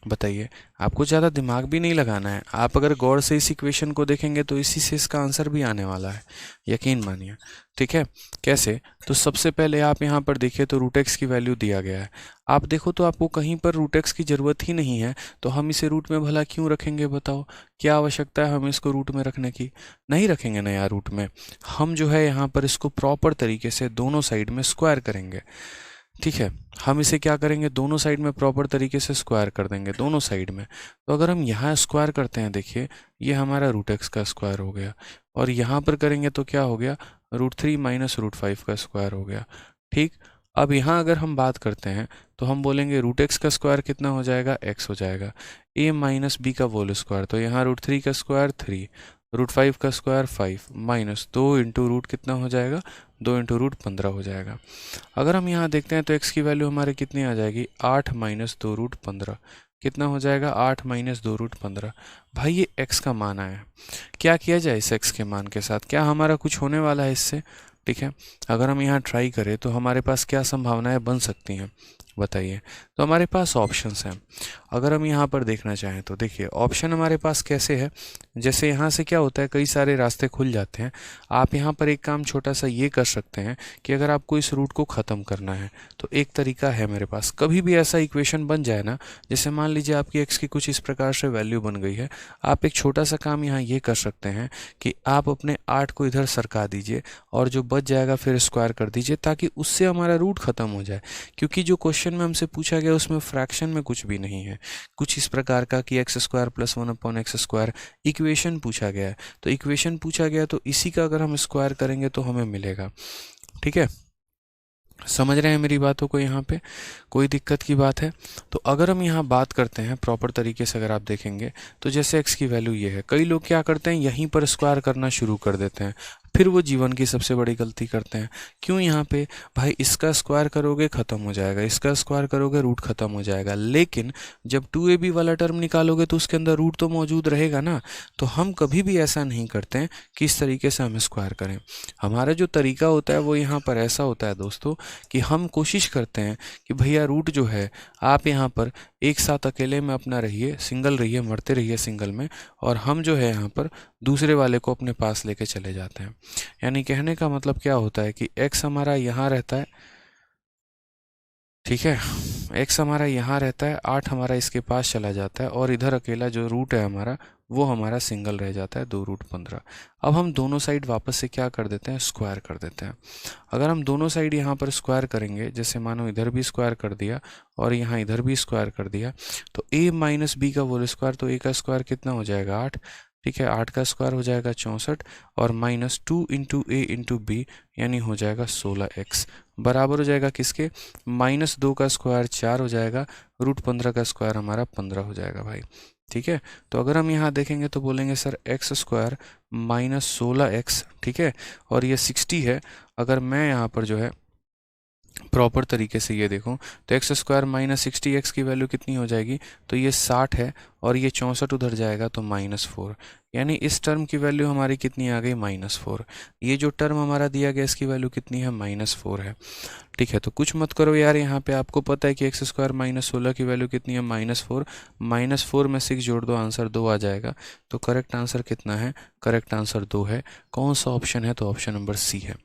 बताइए, आपको ज़्यादा दिमाग भी नहीं लगाना है। आप अगर गौर से इस इक्वेशन को देखेंगे तो इसी से इसका आंसर भी आने वाला है, यकीन मानिए। ठीक है, कैसे? तो सबसे पहले आप यहाँ पर देखिए तो रूट एक्स की वैल्यू दिया गया है। आप देखो तो आपको कहीं पर रूट एक्स की ज़रूरत ही नहीं है, तो हम इसे रूट में भला क्यों रखेंगे? बताओ, क्या आवश्यकता है हम इसको रूट में रखने की? नहीं रखेंगे ना यार रूट में। हम जो है यहाँ पर इसको प्रॉपर तरीके से दोनों साइड में स्क्वायर करेंगे। ठीक है, हम इसे क्या करेंगे, दोनों साइड में प्रॉपर तरीके से स्क्वायर कर देंगे दोनों साइड में। तो अगर हम यहाँ स्क्वायर करते हैं, देखिए ये हमारा रूट एक्स का स्क्वायर हो गया, और यहाँ पर करेंगे तो क्या हो गया, √3 माइनस √5 का स्क्वायर हो गया। ठीक, अब यहाँ अगर हम बात करते हैं तो हम बोलेंगे रूट एक्स का स्क्वायर कितना हो जाएगा, एक्स हो जाएगा, a माइनस बी का होल स्क्वायर, तो यहाँ √3 का स्क्वायर 3, √5 का स्क्वायर 5, माइनस 2 इंटू रूट कितना हो जाएगा, 2 इंटू रूट 15 हो जाएगा। अगर हम यहाँ देखते हैं तो x की वैल्यू हमारे कितनी आ जाएगी, 8 माइनस 2√15, कितना हो जाएगा, 8 माइनस 2√15। भाई ये x का मान आया, क्या किया जाए इस x के मान के साथ, क्या हमारा कुछ होने वाला है इससे? ठीक है, अगर हम यहाँ ट्राई करें तो हमारे पास क्या संभावनाएं बन सकती हैं, बताइए। तो हमारे पास ऑप्शंस हैं, अगर हम यहाँ पर देखना चाहें तो देखिए ऑप्शन हमारे पास कैसे है। जैसे यहाँ से क्या होता है, कई सारे रास्ते खुल जाते हैं। आप यहाँ पर एक काम छोटा सा ये कर सकते हैं कि अगर आपको इस रूट को ख़त्म करना है तो एक तरीका है मेरे पास। कभी भी ऐसा इक्वेशन बन जाए ना, जैसे मान लीजिए आपकी एक्स की कुछ इस प्रकार से वैल्यू बन गई है, आप एक छोटा सा काम यहाँ ये कर सकते हैं कि आप अपने 8 को इधर सरका दीजिए और जो बच जाएगा फिर स्क्वायर कर दीजिए, ताकि उससे हमारा रूट ख़त्म हो जाए। क्योंकि जो क्वेश्चन में हमसे पूछा गया उसमें फ्रैक्शन में कुछ भी नहीं है, कुछ इस प्रकार का कि x square plus 1/x² equation पूछा गया है। तो इक्वेशन पूछा गया तो इसी का अगर हम स्क्वायर करेंगे तो हमें मिलेगा। ठीक है, समझ रहे हैं मेरी बातों को? यहाँ पे कोई दिक्कत की बात है? तो अगर हम यहाँ बात करते हैं प्रॉपर तरीके से, अगर आप देखेंगे तो जैसे x की वैल्यू ये है, कई लोग क्या करते हैं यहीं पर स्क्वायर करना शुरू कर देते हैं, फिर वो जीवन की सबसे बड़ी गलती करते हैं। क्यों? यहाँ पे भाई इसका स्क्वायर करोगे ख़त्म हो जाएगा, इसका स्क्वायर करोगे रूट ख़त्म हो जाएगा, लेकिन जब 2ab वाला टर्म निकालोगे तो उसके अंदर रूट तो मौजूद रहेगा ना। तो हम कभी भी ऐसा नहीं करते हैं कि इस तरीके से हम स्क्वायर करें। हमारा जो तरीका होता है वो यहाँ पर ऐसा होता है दोस्तों कि हम कोशिश करते हैं कि भैया रूट जो है आप यहाँ पर एक साथ अकेले में अपना रहिए, सिंगल रहिए, मरते रहिए सिंगल में, और हम जो है यहाँ पर दूसरे वाले को अपने पास लेके चले जाते हैं। यानी कहने का मतलब क्या होता है कि x हमारा यहाँ रहता है, ठीक है, x हमारा यहाँ रहता है, 8 हमारा इसके पास चला जाता है, और इधर अकेला जो रूट है हमारा वो हमारा सिंगल रह जाता है, 2√15। अब हम दोनों साइड वापस से क्या कर देते हैं, स्क्वायर कर देते हैं। अगर हम दोनों साइड यहाँ पर स्क्वायर करेंगे, जैसे मानो इधर भी स्क्वायर कर दिया और यहाँ इधर भी स्क्वायर कर दिया, तो a माइनस बी का होल स्क्वायर, तो a का स्क्वायर कितना हो जाएगा, 8। ठीक है, 8 का स्क्वायर हो जाएगा 64, और माइनस 2 इंटू ए इंटू बी यानी हो जाएगा 16x, बराबर हो जाएगा किसके, -2 का स्क्वायर 4 हो जाएगा, √15 का स्क्वायर हमारा 15 हो जाएगा भाई। ठीक है, तो अगर हम यहाँ देखेंगे तो बोलेंगे सर x² -16x, ठीक है, और ये 60 है। अगर मैं यहाँ पर जो है प्रॉपर तरीके से ये देखूं तो x² -60x की वैल्यू कितनी हो जाएगी, तो ये 60 है, और ये 64 उधर जाएगा तो -4, यानी इस टर्म की वैल्यू हमारी कितनी आ गई, -4। ये जो टर्म हमारा दिया गया इसकी वैल्यू कितनी है, -4 है। ठीक है, तो कुछ मत करो यार, यहाँ पे आपको पता है कि x² -16 की वैल्यू कितनी है, -4। -4 में 6 जोड़ दो, आंसर 2 आ जाएगा। तो करेक्ट आंसर कितना है, करेक्ट आंसर 2 है। कौन सा ऑप्शन है, तो ऑप्शन नंबर सी है।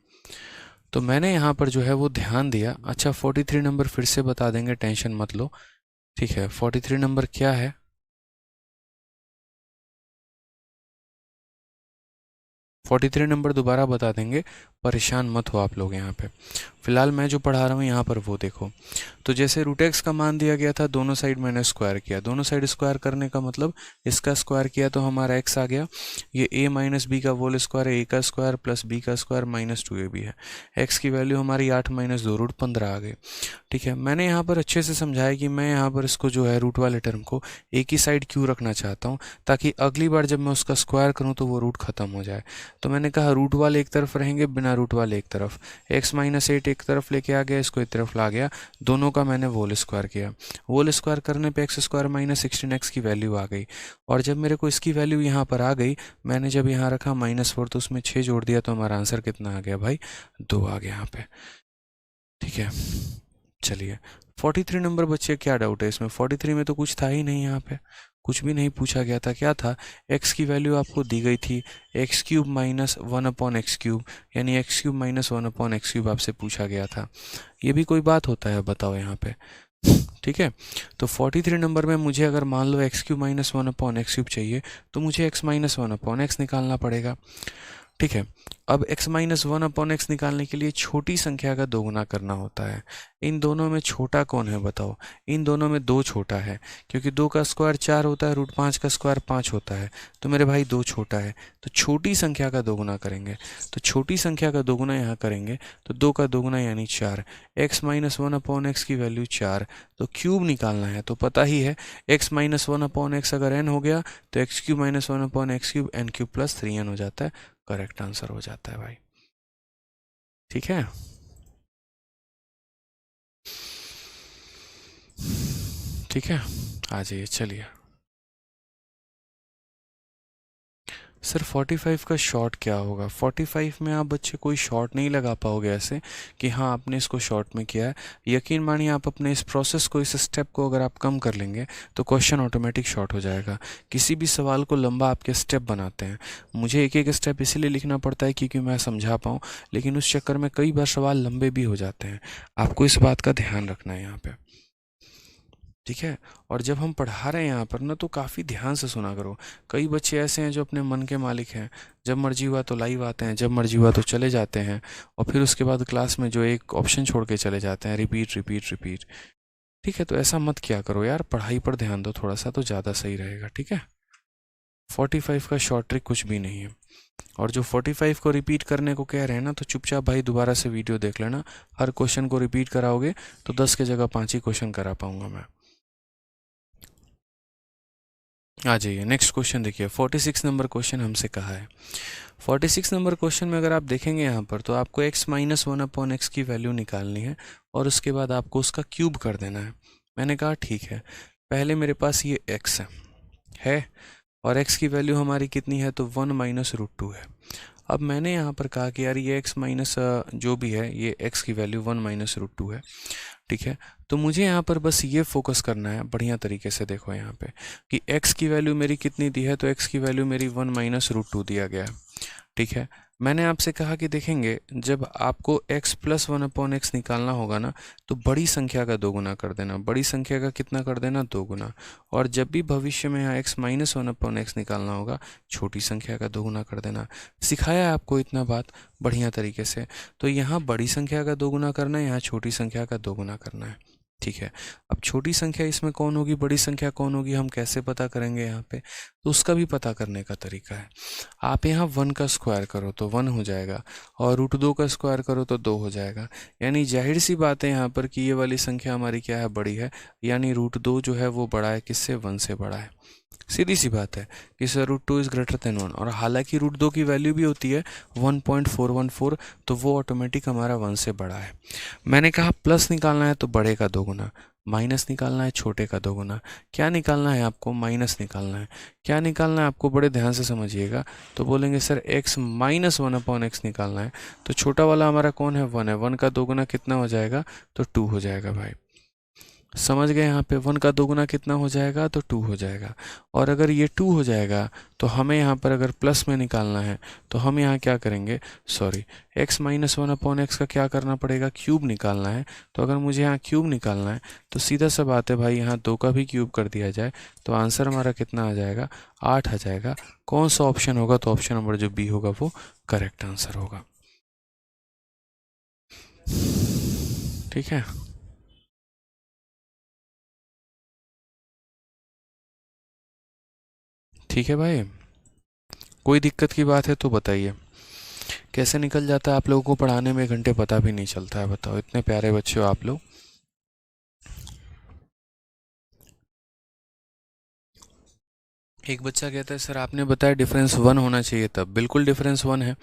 तो मैंने यहाँ पर जो है वो ध्यान दिया। अच्छा, 43 नंबर फिर से बता देंगे, टेंशन मत लो। ठीक है, 43 नंबर क्या है, 43 नंबर दोबारा बता देंगे, परेशान मत हो आप लोग। यहाँ पे फिलहाल मैं जो पढ़ा रहा हूँ यहाँ पर वो देखो। तो जैसे √x का मान दिया गया था, दोनों साइड मैंने स्क्वायर किया, दोनों साइड स्क्वायर करने का मतलब इसका स्क्वायर किया तो हमारा x आ गया। ये a माइनस बी का होल स्क्वायर है, a का स्क्वायर प्लस b का स्क्वायर -2ab है। x की वैल्यू हमारी 8 माइनस 2√15 आ गई। ठीक है, मैंने यहाँ पर अच्छे से समझाया कि मैं यहाँ पर इसको जो है रूट वाले टर्म को एक ही साइड क्यों रखना चाहता हूँ, ताकि अगली बार जब मैं उसका स्क्वायर करूँ तो वो रूट खत्म हो जाए। तो मैंने कहा रूट वाले एक तरफ रहेंगे, बिना रूट वाले एक तरफ। x-8 एक तरफ लेके आ गया, इसको एक तरफ ला गया, दोनों का मैंने होल स्क्वायर किया। होल स्क्वायर करने पे x² -16x की वैल्यू आ गई, और जब मेरे को इसकी वैल्यू यहाँ पर आ गई, मैंने जब यहाँ रखा -4 तो उसमें 6 जोड़ दिया, तो हमारा आंसर कितना आ गया भाई, 2 आ गया यहाँ पे। ठीक है, चलिए 43 नंबर बच्चे, क्या डाउट है इसमें? 43 में तो कुछ था ही नहीं, यहाँ पे कुछ भी नहीं पूछा गया था। क्या था? x की वैल्यू आपको दी गई थी X cube minus one upon X cube, यानी X cube minus one upon X cube आपसे पूछा गया था। ये भी कोई बात होता है बताओ यहाँ पे? ठीक है, तो 43 नंबर में मुझे अगर मान लो X cube minus one upon X cube चाहिए, तो मुझे x minus one upon X निकालना पड़ेगा। ठीक है, अब x minus one upon X निकालने के लिए छोटी संख्या का दोगुना करना होता है। इन दोनों में छोटा कौन है बताओ? इन दोनों में दो छोटा है, क्योंकि दो का स्क्वायर चार होता है, रूट पाँच का स्क्वायर पाँच होता है, तो मेरे भाई दो छोटा है, तो छोटी संख्या का दोगुना करेंगे। तो छोटी संख्या का दोगुना यहाँ करेंगे तो दो का दोगुना यानी चार, x minus one upon x की वैल्यू चार, तो क्यूब निकालना है तो पता ही है x minus one upon X अगर n हो गया तो X cube minus one upon X cube N cube plus three N हो जाता है, करेक्ट आंसर हो जाता है भाई। ठीक है, ठीक है, आ जाइए। चलिए सर 45 का शॉर्ट क्या होगा? 45 में आप बच्चे कोई शॉर्ट नहीं लगा पाओगे ऐसे कि हाँ आपने इसको शॉर्ट में किया है। यकीन मानिए आप अपने इस प्रोसेस को, इस स्टेप को अगर आप कम कर लेंगे तो क्वेश्चन ऑटोमेटिक शॉर्ट हो जाएगा। किसी भी सवाल को लंबा आपके स्टेप बनाते हैं। मुझे एक एक स्टेप इसीलिए लिखना पड़ता है क्योंकि मैं समझा पाऊँ, लेकिन उस चक्कर में कई बार सवाल लंबे भी हो जाते हैं। आपको इस बात का ध्यान रखना है यहाँ पे। ठीक है, और जब हम पढ़ा रहे हैं यहाँ पर ना तो काफ़ी ध्यान से सुना करो। कई बच्चे ऐसे हैं जो अपने मन के मालिक हैं, जब मर्जी हुआ तो लाइव आते हैं, जब मर्जी हुआ तो चले जाते हैं, और फिर उसके बाद क्लास में जो एक ऑप्शन छोड़ के चले जाते हैं, रिपीट रिपीट रिपीट। ठीक है, तो ऐसा मत किया करो यार, पढ़ाई पर ध्यान दो थोड़ा सा तो ज़्यादा सही रहेगा। ठीक है, 45 का शॉर्ट ट्रिक कुछ भी नहीं है। और जो 45 को रिपीट करने को कह रहे हैं ना, तो चुपचाप भाई दोबारा से वीडियो देख लेना। हर क्वेश्चन को रिपीट कराओगे तो 10 के जगह 5 ही क्वेश्चन करा पाऊंगा मैं। आ जाइए नेक्स्ट क्वेश्चन देखिए। 46 नंबर क्वेश्चन हमसे कहा है। 46 नंबर क्वेश्चन में अगर आप देखेंगे यहाँ पर तो आपको x minus one upon x की वैल्यू निकालनी है और उसके बाद आपको उसका क्यूब कर देना है। मैंने कहा ठीक है, पहले मेरे पास ये x है और x की वैल्यू हमारी कितनी है तो वन माइनस रूट टू है। अब मैंने यहाँ पर कहा कि यार ये x माइनस जो भी है ये x की value one minus root two है। ठीक है, तो मुझे यहाँ पर बस ये फोकस करना है बढ़िया तरीके से। देखो यहाँ पे कि x की वैल्यू मेरी कितनी दी है, तो x की वैल्यू मेरी वन माइनस रूट टू दिया गया है। ठीक है, मैंने आपसे कहा कि देखेंगे जब आपको x plus one upon X निकालना होगा ना तो बड़ी संख्या का दोगुना कर देना। बड़ी संख्या का कितना कर देना? दोगुना। और जब भी भविष्य में यहाँ x minus one upon X निकालना होगा छोटी संख्या का दोगुना कर देना। सिखाया है आपको इतना बात बढ़िया तरीके से। तो यहाँ बड़ी संख्या का दोगुना करना है, यहाँ छोटी संख्या का दोगुना करना है। ठीक है, अब छोटी संख्या इसमें कौन होगी, बड़ी संख्या कौन होगी, हम कैसे पता करेंगे यहाँ पे? तो उसका भी पता करने का तरीका है। आप यहाँ वन का स्क्वायर करो तो वन हो जाएगा और रूट दो का स्क्वायर करो तो दो हो जाएगा। यानी जाहिर सी बात है यहाँ पर कि ये वाली संख्या हमारी क्या है, बड़ी है, यानी रूट दो जो है वो बड़ा है किससे? वन से बड़ा है। सीधी सी बात है कि sir root two is greater than one, और हालांकि रूट दो की वैल्यू भी होती है 1.414, तो वो ऑटोमेटिक हमारा वन से बड़ा है। मैंने कहा प्लस निकालना है तो बड़े का दोगुना, माइनस निकालना है छोटे का दोगुना। क्या निकालना है आपको? माइनस निकालना है। क्या निकालना है आपको? बड़े ध्यान से समझिएगा। तो बोलेंगे sir x minus one upon X निकालना है, तो छोटा वाला हमारा कौन है? वन है। वन का दोगुना कितना हो जाएगा? तो टू हो जाएगा भाई। समझ गए? यहाँ पे वन का दोगुना कितना हो जाएगा? तो टू हो जाएगा। और अगर ये टू हो जाएगा तो हमें यहाँ पर अगर प्लस में निकालना है तो हम यहाँ क्या करेंगे? Sorry, x minus one upon x का क्या करना पड़ेगा? क्यूब निकालना है। तो अगर मुझे यहाँ क्यूब निकालना है तो सीधा सा बात है भाई, यहाँ दो का भी क्यूब कर दिया जाए तो आंसर हमारा कितना आ जाएगा? 8 आ जाएगा। कौन सा ऑप्शन होगा? तो ऑप्शन नंबर जो बी होगा वो करेक्ट आंसर होगा। ठीक है, ठीक है भाई, कोई दिक्कत की बात है तो बताइए। कैसे निकल जाता है आप लोगों को पढ़ाने में घंटे पता भी नहीं चलता है, बताओ, इतने प्यारे बच्चे हो आप लोग। एक बच्चा कहता है सर आपने बताया डिफरेंस वन होना चाहिए, तब बिल्कुल डिफरेंस वन है।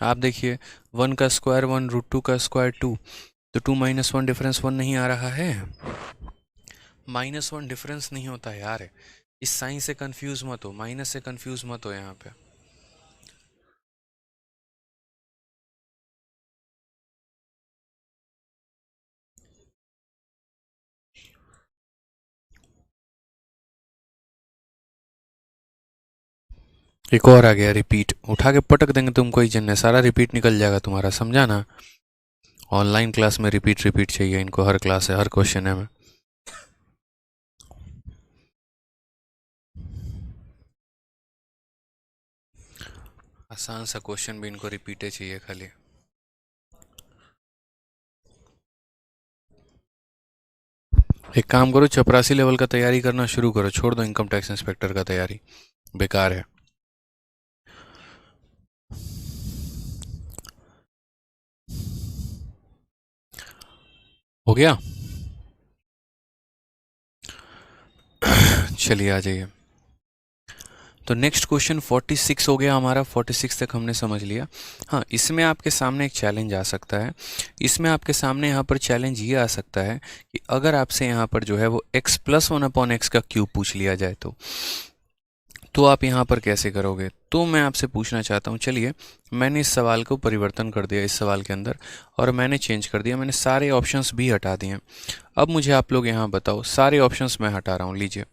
आप देखिए, वन का स्क्वायर वन, रूट टू का स्क्वायर टू, तो two minus one difference one नहीं आ रहा है? माइनस वन डिफरेंस नहीं होता है यार, इस साइन से कंफ्यूज मत हो, माइनस से कंफ्यूज मत हो यहाँ पे। एक और आ गया रिपीट, उठा के पटक देंगे तुमको ही जन्ने, सारा रिपीट निकल जाएगा तुम्हारा, समझा ना। ऑनलाइन क्लास में रिपीट रिपीट चाहिए इनको, हर क्लास है, हर क्वेश्चन है में। आसान सा क्वेश्चन भी इनको रिपीट चाहिए खाली। एक काम करो, चपरासी लेवल का तैयारी करना शुरू करो, छोड़ दो इनकम टैक्स इंस्पेक्टर का तैयारी, बेकार है। हो गया, चलिए आ जाइए। तो नेक्स्ट क्वेश्चन 46 हो गया हमारा, 46 तक हमने समझ लिया। हाँ, इसमें आपके सामने एक चैलेंज आ सकता है। इसमें आपके सामने यहाँ पर चैलेंज ये आ सकता है कि अगर आपसे यहाँ पर जो है वो x प्लस 1/x का क्यूब पूछ लिया जाए तो आप यहाँ पर कैसे करोगे। तो मैं आपसे पूछना चाहता हूँ, चलिए मैंने इस सवाल को परिवर्तन कर दिया इस सवाल के अंदर, और मैंने चेंज कर दिया, मैंने सारे ऑप्शंस भी हटा दिए। अब मुझे आप लोग यहाँ बताओ, सारे ऑप्शंस मैं हटा रहा हूँ, लीजिए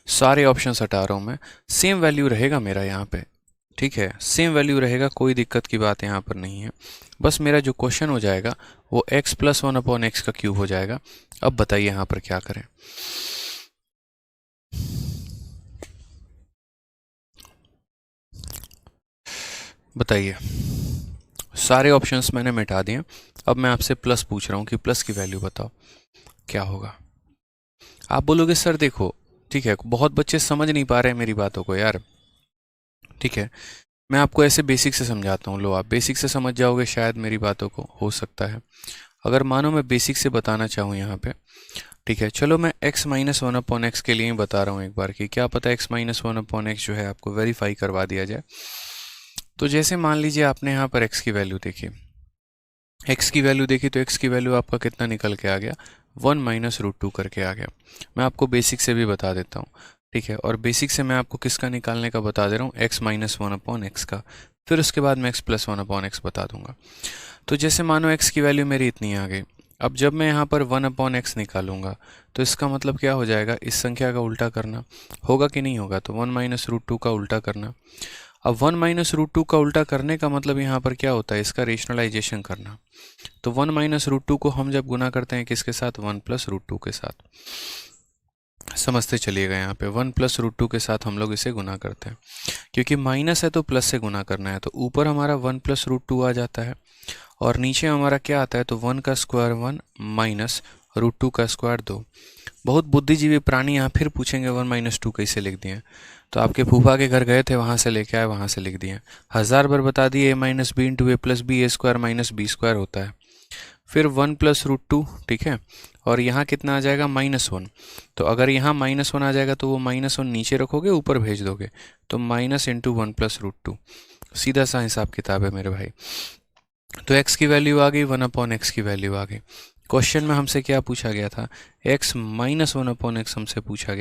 सारे ऑप्शंस हटा रहा हूँ मैं, सेम वैल्यू रहेगा मेरा यहाँ पे, ठीक है, सेम वैल्यू रहेगा, कोई दिक्कत की बात यहाँ पर नहीं है। बस मेरा जो क्वेश्चन हो जाएगा वो x प्लस 1/x का क्यूब हो जाएगा। अब बताइए यहाँ पर क्या करें। बताइए, सारे ऑप्शंस मैंने मिटा दिए, अब मैं आपसे प्लस पूछ रहा हूँ कि प्लस की वैल्यू बताओ क्या होगा। आप बोलोगे सर देखो, ठीक है, बहुत बच्चे समझ नहीं पा रहे हैं मेरी बातों को यार, ठीक है, मैं आपको ऐसे बेसिक से समझाता हूँ, लो आप बेसिक से समझ जाओगे शायद मेरी बातों को, हो सकता है। अगर मानो मैं बेसिक से बताना चाहूँ यहाँ पे, ठीक है, चलो मैं x माइनस 1/x के लिए ही बता रहा हूँ एक बार कि क्या पता x माइनस 1/x जो है आपको वेरीफाई करवा दिया जाए। तो जैसे मान लीजिए आपने यहाँ पर x की वैल्यू देखी, x की वैल्यू देखी, तो x की वैल्यू आपका कितना निकल के आ गया, 1 माइनस रूट 2 करके आ गया। मैं आपको बेसिक से भी बता देता हूँ, ठीक है, और बेसिक से मैं आपको किसका निकालने का बता दे रहा हूँ, x माइनस 1/x का, फिर उसके बाद मैं x प्लस 1/x बता दूंगा। तो जैसे मानो x की वैल्यू मेरी इतनी आ गई, अब जब मैं यहाँ पर 1/x निकालूंगा तो इसका मतलब क्या हो जाएगा, इस संख्या का उल्टा करना होगा कि नहीं होगा, तो 1 माइनस रूट 2 का उल्टा करना। अब 1 माइनस रूट 2 का उल्टा करने का मतलब यहाँ पर क्या होता है, इसका रेशनलाइजेशन करना। तो 1 माइनस रूट 2 को हम जब गुना करते हैं किसके साथ, 1 प्लस रूट 2 के साथ, समझते चलिएगा, यहाँ पे 1 प्लस रूट 2 के साथ हम लोग इसे गुना करते हैं, क्योंकि माइनस है तो प्लस से गुना करना है, तो ऊपर हमारा 1 प्लस रूट 2 आ जाता है और नीचे हमारा क्या आता है, तो 1 का स्क्वायर 1 माइनस रूट 2 का स्क्वायर 2। बहुत बुद्धिजीवी प्राणी यहाँ फिर पूछेंगे 1 माइनस 2 कैसे लिख दिए, तो आपके फूफा के घर गए थे, वहाँ से लेके आए, वहाँ से लिख दिए, 1000 बार बता दिए, a minus B into A plus B, A square minus B square होता है, फिर 1 प्लस रूट 2, ठीक है, और यहाँ कितना आ जाएगा, -1। तो अगर यहाँ -1 आ जाएगा तो वो -1 नीचे रखोगे, ऊपर भेज दोगे, तो माइनस इंटू 1 प्लस रूट 2, सीधा सा हिसाब किताब है मेरे भाई। तो x की वैल्यू आ गई, 1/x की वैल्यू आ गई। क्वेश्चन में हमसे क्या पूछा गया था, x माइनस 1/x हमसे पूछा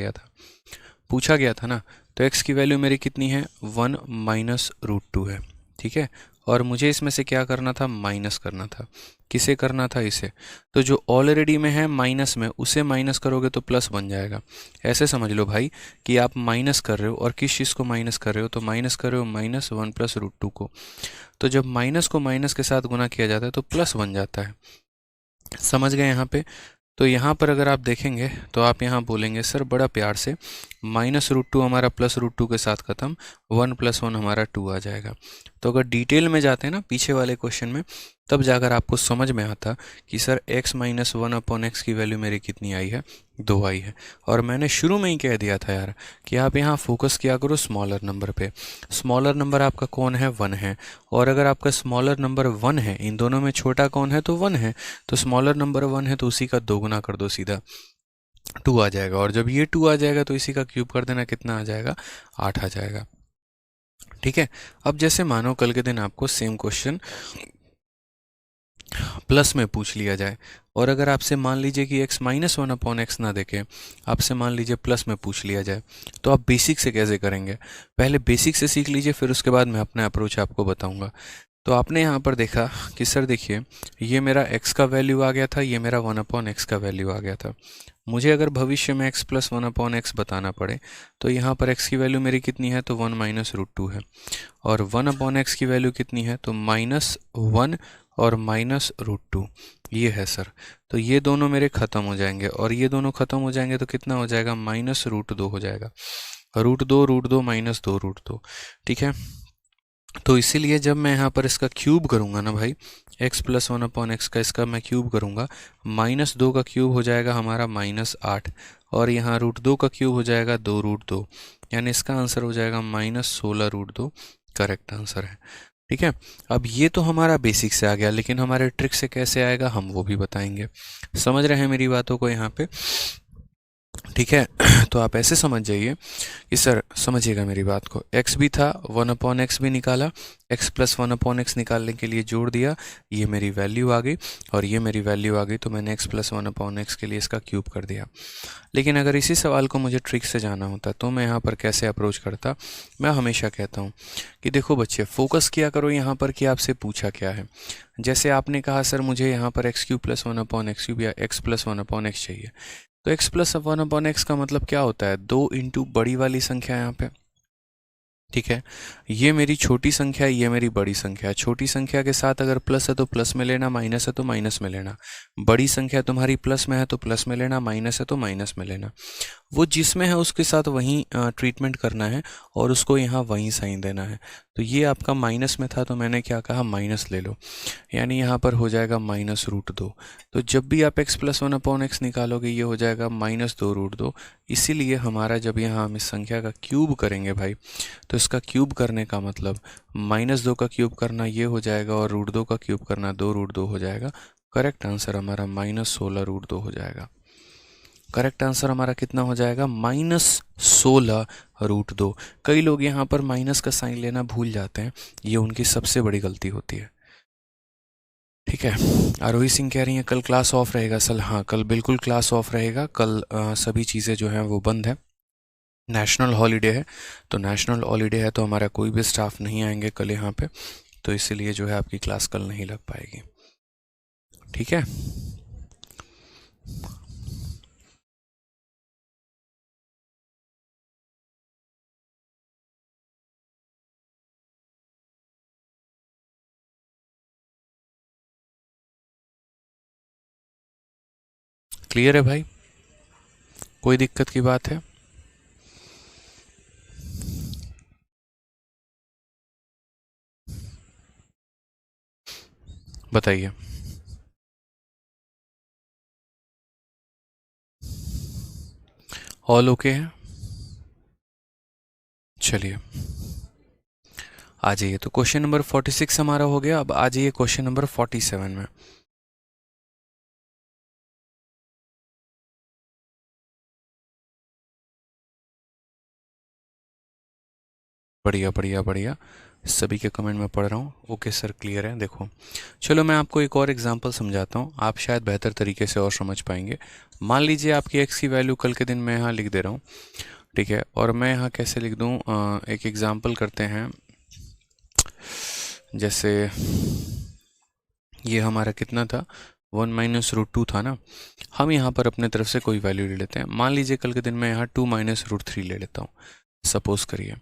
गया था ना, तो x की वैल्यू मेरी कितनी है, 1 माइनस रूट 2 है, ठीक है, और मुझे इसमें से क्या करना था, माइनस करना था, किसे करना था, इसे, तो जो ऑलरेडी में है माइनस में उसे माइनस करोगे तो प्लस बन जाएगा। ऐसे समझ लो भाई कि आप माइनस कर रहे हो, और किस चीज़ को माइनस कर रहे हो, तो माइनस कर रहे हो माइनस 1 प्लस रूट 2 को, तो जब माइनस को माइनस के साथ गुना किया जाता है तो प्लस बन जाता है, समझ गए यहाँ पे। तो यहाँ पर अगर आप देखेंगे तो आप यहाँ बोलेंगे सर बड़ा प्यार से, माइनस रूट 2 हमारा प्लस रूट 2 के साथ ख़त्म, 1 प्लस 1 हमारा 2 आ जाएगा। तो अगर डिटेल में जाते हैं ना पीछे वाले क्वेश्चन में, तब जाकर आपको समझ में आता कि सर x माइनस 1/x की वैल्यू मेरी कितनी आई है, 2 आई है। और मैंने शुरू में ही कह दिया था यार कि आप यहाँ फोकस किया करो स्मॉलर नंबर पे। स्मॉलर नंबर आपका कौन है, 1 है, और अगर आपका स्मॉलर नंबर 1 है, इन दोनों में छोटा कौन है, तो 1 है, तो स्मॉलर नंबर 1 है तो उसी का 2 गुना कर दो, सीधा 2 आ जाएगा, और जब ये 2 आ जाएगा तो इसी का क्यूब कर देना, कितना आ जाएगा, 8 आ जाएगा, ठीक है। अब जैसे मानो कल के दिन आपको सेम क्वेश्चन प्लस में पूछ लिया जाए, और अगर आपसे मान लीजिए कि x माइनस 1/x ना देके आपसे मान लीजिए प्लस में पूछ लिया जाए, तो आप बेसिक से कैसे करेंगे, पहले बेसिक से सीख लीजिए, फिर उसके बाद मैं अपना अप्रोच आपको बताऊंगा। तो आपने यहाँ पर देखा कि सर देखिए ये मेरा x का वैल्यू आ गया था, ये मेरा 1/x का वैल्यू आ गया था, मुझे अगर भविष्य में x प्लस 1/x बताना पड़े तो यहाँ पर x की वैल्यू मेरी कितनी है, तो 1 माइनस रूट 2 है, और 1/x की वैल्यू कितनी है, तो -1 और -√2 ये है सर। तो ये दोनों मेरे ख़त्म हो जाएंगे, और ये दोनों ख़त्म हो जाएंगे तो कितना हो जाएगा, -√2 हो जाएगा, √2 -2 ठीक है। तो इसीलिए जब मैं यहाँ पर इसका क्यूब करूँगा ना भाई, x प्लस 1/x का इसका मैं क्यूब करूँगा, -2 का क्यूब हो जाएगा हमारा -8, और यहाँ √2 का क्यूब हो जाएगा 2√2, यानी इसका आंसर हो जाएगा -16√2 करेक्ट आंसर है। ठीक है, अब ये तो हमारा बेसिक से आ गया, लेकिन हमारे ट्रिक से कैसे आएगा हम वो भी बताएंगे। समझ रहे हैं मेरी बातों को यहाँ पे, ठीक है। तो आप ऐसे समझ जाइए कि सर समझिएगा मेरी बात को, x भी था 1/x भी निकाला, x प्लस 1/x निकालने के लिए जोड़ दिया, ये मेरी वैल्यू आ गई और ये मेरी वैल्यू आ गई, तो मैंने x प्लस 1/x के लिए इसका क्यूब कर दिया। लेकिन अगर इसी सवाल को मुझे ट्रिक से जाना होता तो मैं यहाँ पर कैसे अप्रोच करता। मैं हमेशा कहता हूँ कि देखो बच्चे, फोकस किया करो यहाँ पर कि आपसे पूछा क्या है। जैसे आपने कहा सर मुझे यहाँ पर x³ प्लस 1/x³ या x प्लस 1/x चाहिए, तो x प्लस 1/x का मतलब क्या होता है, 2 इंटू बड़ी वाली संख्या यहाँ पे, ठीक है। ये मेरी छोटी संख्या है, ये मेरी बड़ी संख्या है। छोटी संख्या के साथ अगर प्लस है तो प्लस में लेना, माइनस है तो माइनस में लेना। बड़ी संख्या तुम्हारी प्लस में है तो प्लस में लेना, माइनस है तो माइनस में लेना। वो जिसमें है उसके साथ वहीं ट्रीटमेंट करना है और उसको यहाँ वहीं साइन देना है। तो ये आपका माइनस में था तो मैंने क्या कहा, माइनस ले लो, यानी यहाँ पर हो जाएगा -√2। तो जब भी आप x प्लस 1/x निकालोगे ये हो जाएगा -2√2। इसीलिए हमारा जब यहाँ हम इस संख्या का क्यूब करेंगे भाई, तो इसका क्यूब करने का मतलब -2 का क्यूब करना ये हो जाएगा, और √2 का क्यूब करना 2√2 हो जाएगा। करेक्ट आंसर हमारा -16√2 हो जाएगा। करेक्ट आंसर हमारा कितना हो जाएगा, -16√2। कई लोग यहाँ पर माइनस का साइन लेना भूल जाते हैं, ये उनकी सबसे बड़ी गलती होती है। ठीक है, आरोही सिंह कह रही हैं कल क्लास ऑफ रहेगा सर। हाँ, कल बिल्कुल क्लास ऑफ रहेगा। कल सभी चीज़ें जो हैं वो बंद है, नेशनल हॉलीडे है। तो नेशनल हॉलीडे है तो हमारा कोई भी स्टाफ नहीं आएंगे कल यहाँ पे, तो इसीलिए जो है आपकी क्लास कल नहीं लग पाएगी। ठीक है, क्लियर है भाई, कोई दिक्कत की बात है? बताइए। ऑल ओके है, चलिए आ जाइए। तो क्वेश्चन नंबर 46 हमारा हो गया। अब आ जाइए क्वेश्चन नंबर 47 में। बढ़िया बढ़िया बढ़िया, सभी के कमेंट में पढ़ रहा हूँ। ओके सर, क्लियर है। देखो चलो मैं आपको एक और एग्जांपल समझाता हूँ, आप शायद बेहतर तरीके से और समझ पाएंगे। मान लीजिए आपकी x की वैल्यू कल के दिन मैं यहाँ लिख दे रहा हूँ, ठीक है। और मैं यहाँ कैसे लिख दूँ, एक एग्जांपल करते हैं। जैसे ये हमारा कितना था, 1 - √2 था ना। हम यहाँ पर अपने तरफ से कोई वैल्यू ले लेते हैं। मान लीजिए कल के दिन मैं यहाँ 2 - √3 ले लेता हूँ, सपोज करिए।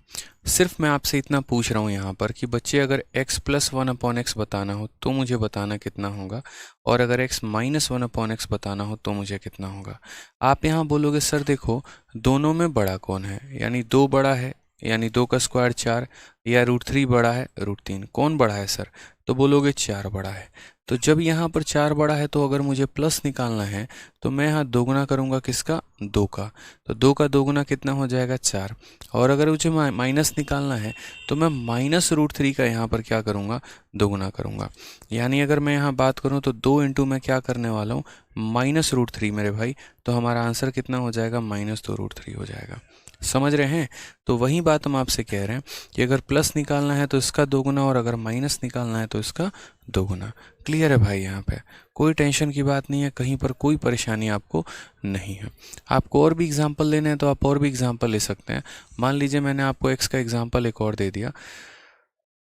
सिर्फ मैं आपसे इतना पूछ रहा हूँ यहाँ पर कि बच्चे अगर x प्लस 1/x बताना हो तो मुझे बताना कितना होगा, और अगर x माइनस 1/x बताना हो तो मुझे कितना होगा। आप यहाँ बोलोगे सर देखो दोनों में बड़ा कौन है, यानी 2 बड़ा है, यानी 2 का स्क्वायर 4, या √3 बड़ा है, √3 कौन बड़ा है सर, तो बोलोगे 4 बड़ा है। तो जब यहाँ पर 4 बड़ा है तो अगर मुझे प्लस निकालना है तो मैं यहाँ दोगुना करूँगा किसका, 2 का। तो 2 का दोगुना कितना हो जाएगा, 4। और अगर मुझे माइनस निकालना है तो मैं -√3 का यहाँ पर क्या करूँगा, दोगुना करूँगा। यानी अगर मैं यहाँ बात करूँ तो 2 इंटू मैं क्या करने वाला हूँ, -√3 मेरे भाई। तो हमारा आंसर कितना हो जाएगा, -2√3 हो जाएगा। समझ रहे हैं? तो वही बात हम आपसे कह रहे हैं कि अगर प्लस निकालना है तो इसका दोगुना, और अगर माइनस निकालना है तो इसका दोगुना। क्लियर है भाई? यहाँ पे कोई टेंशन की बात नहीं है, कहीं पर कोई परेशानी आपको नहीं है। आपको और भी एग्जांपल लेने हैं तो आप और भी एग्जांपल ले सकते हैं। मान लीजिए मैंने आपको एक्स का एग्जांपल एक और दे दिया,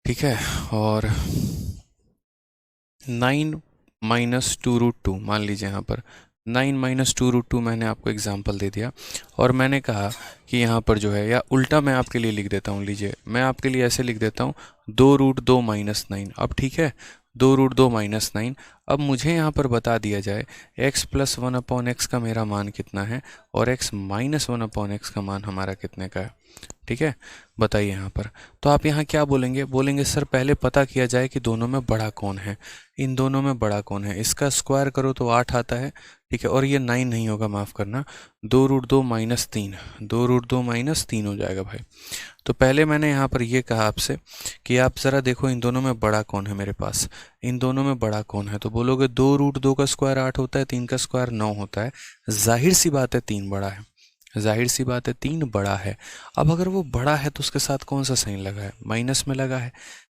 ठीक है। और 9 - 2√2 मान लीजिए यहाँ पर 9 माइनस 2√2 मैंने आपको एग्जांपल दे दिया, और मैंने कहा कि यहाँ पर जो है, या उल्टा मैं आपके लिए लिख देता हूँ, लीजिए मैं आपके लिए ऐसे लिख देता हूँ 2√2 माइनस 9। अब ठीक है, 2√2 माइनस 9। अब मुझे यहाँ पर बता दिया जाए x प्लस 1/x का मेरा मान कितना है और x माइनस 1/x का मान हमारा कितने का है। ठीक है, बताइए यहाँ पर। तो आप यहाँ क्या बोलेंगे, बोलेंगे सर पहले पता किया जाए कि दोनों में बड़ा कौन है, इन दोनों में बड़ा कौन है। इसका स्क्वायर करो तो 8 आता है, ठीक है, और ये 9 नहीं होगा, माफ़ करना, 2√2 माइनस 3, 2√2 माइनस 3 हो जाएगा भाई। तो पहले मैंने यहाँ पर ये कहा आपसे कि आप ज़रा देखो इन दोनों में बड़ा कौन है मेरे पास, इन दोनों में बड़ा कौन है। तो बोलोगे 2√2 का स्क्वायर 8 होता है, 3 का स्क्वायर 9 होता है, जाहिर सी बात है 3 बड़ा है, जाहिर सी बात है 3 बड़ा है। अब अगर वो बड़ा है तो उसके साथ कौन सा साइन लगा है, माइनस में लगा है,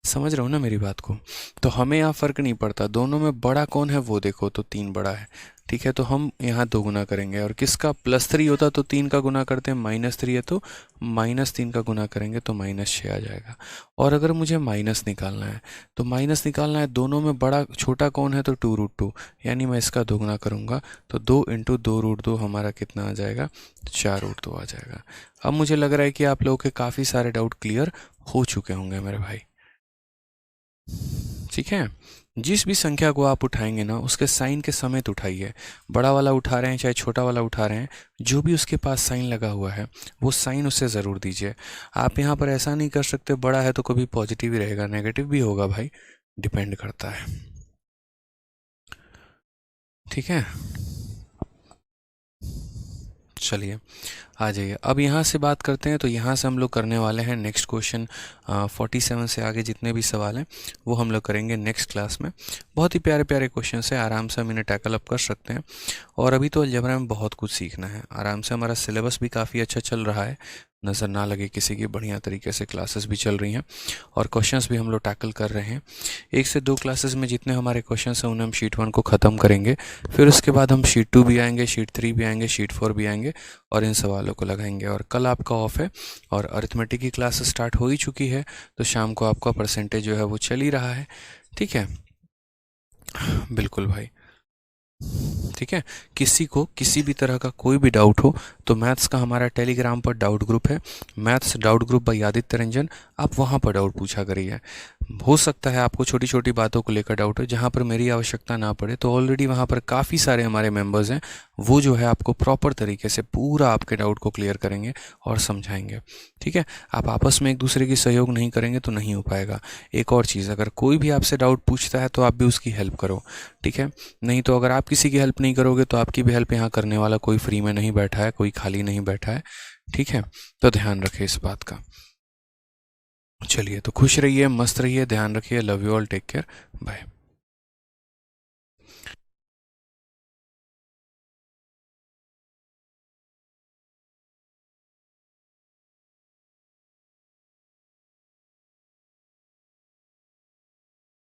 समझ रहे हो ना मेरी बात को। तो हमें यहाँ फ़र्क नहीं पड़ता, दोनों में बड़ा कौन है वो देखो, तो 3 बड़ा है, ठीक है। तो हम यहाँ 2 गुना करेंगे, और किसका +3 होता तो 3 का गुना करते हैं, -3 है तो -3 का गुना करेंगे तो -6 आ जाएगा। और अगर मुझे माइनस निकालना है, तो माइनस निकालना है, दोनों में बड़ा छोटा कौन है, तो 2√2, यानी मैं इसका 2 गुना करूँगा तो 2 × 2√2 हमारा कितना आ जाएगा, 4√2 आ जाएगा। अब मुझे लग रहा है कि आप लोगों के काफ़ी सारे डाउट क्लियर हो चुके होंगे मेरे भाई, ठीक है। जिस भी संख्या को आप उठाएंगे ना, उसके साइन के समेत उठाइए, बड़ा वाला उठा रहे हैं चाहे छोटा वाला उठा रहे हैं, जो भी उसके पास साइन लगा हुआ है वो साइन उसे ज़रूर दीजिए। आप यहाँ पर ऐसा नहीं कर सकते, बड़ा है तो कभी पॉजिटिव ही रहेगा, नेगेटिव भी होगा भाई, डिपेंड करता है, ठीक है। चलिए आ जाइए, अब यहाँ से बात करते हैं। तो यहाँ से हम लोग करने वाले हैं नेक्स्ट क्वेश्चन, 47 से आगे जितने भी सवाल हैं वो हम लोग करेंगे नेक्स्ट क्लास में। बहुत ही प्यारे प्यारे क्वेश्चन है, आराम से हम इन्हें टैकल अप कर सकते हैं। और अभी तो अलजेब्रा में बहुत कुछ सीखना है, आराम से हमारा सिलेबस भी काफ़ी अच्छा चल रहा है, नज़र ना लगे किसी की, बढ़िया तरीके से क्लासेस भी चल रही हैं और क्वेश्चंस भी हम लोग टैकल कर रहे हैं। 1 से 2 क्लासेस में जितने हमारे क्वेश्चंस हैं उन्हें हम शीट 1 को ख़त्म करेंगे, फिर उसके बाद हम शीट 2 भी आएंगे, शीट 3 भी आएंगे, शीट 4 भी आएंगे और इन सवालों को लगाएंगे। और कल आपका ऑफ है और अरिथमेटिक की क्लास स्टार्ट हो ही चुकी है, तो शाम को आपका परसेंटेज जो है वो चल ही रहा है, ठीक है। बिल्कुल भाई, ठीक है। किसी को किसी भी तरह का कोई भी डाउट हो तो मैथ्स का हमारा टेलीग्राम पर डाउट ग्रुप है, maths doubt group by Aditya Ranjan, आप वहाँ पर डाउट पूछा करिए। हो सकता है आपको छोटी छोटी बातों को लेकर डाउट हो, जहाँ पर मेरी आवश्यकता ना पड़े, तो ऑलरेडी वहाँ पर काफ़ी सारे हमारे मेंबर्स हैं, वो जो है आपको प्रॉपर तरीके से पूरा आपके डाउट को क्लियर करेंगे और समझाएंगे, ठीक है। आप आपस में एक दूसरे की सहयोग नहीं करेंगे तो नहीं हो पाएगा। एक और चीज़, अगर कोई भी आपसे डाउट पूछता है तो आप भी उसकी हेल्प करो, ठीक है। नहीं तो अगर आप किसी की हेल्प नहीं करोगे तो आपकी भी हेल्प यहाँ करने वाला कोई फ्री में नहीं बैठा है, कोई खाली नहीं बैठा है, ठीक है। तो ध्यान रखिए इस बात का। चलिए, तो खुश रहिए, मस्त रहिए, ध्यान रखिए, love you all, take care, bye.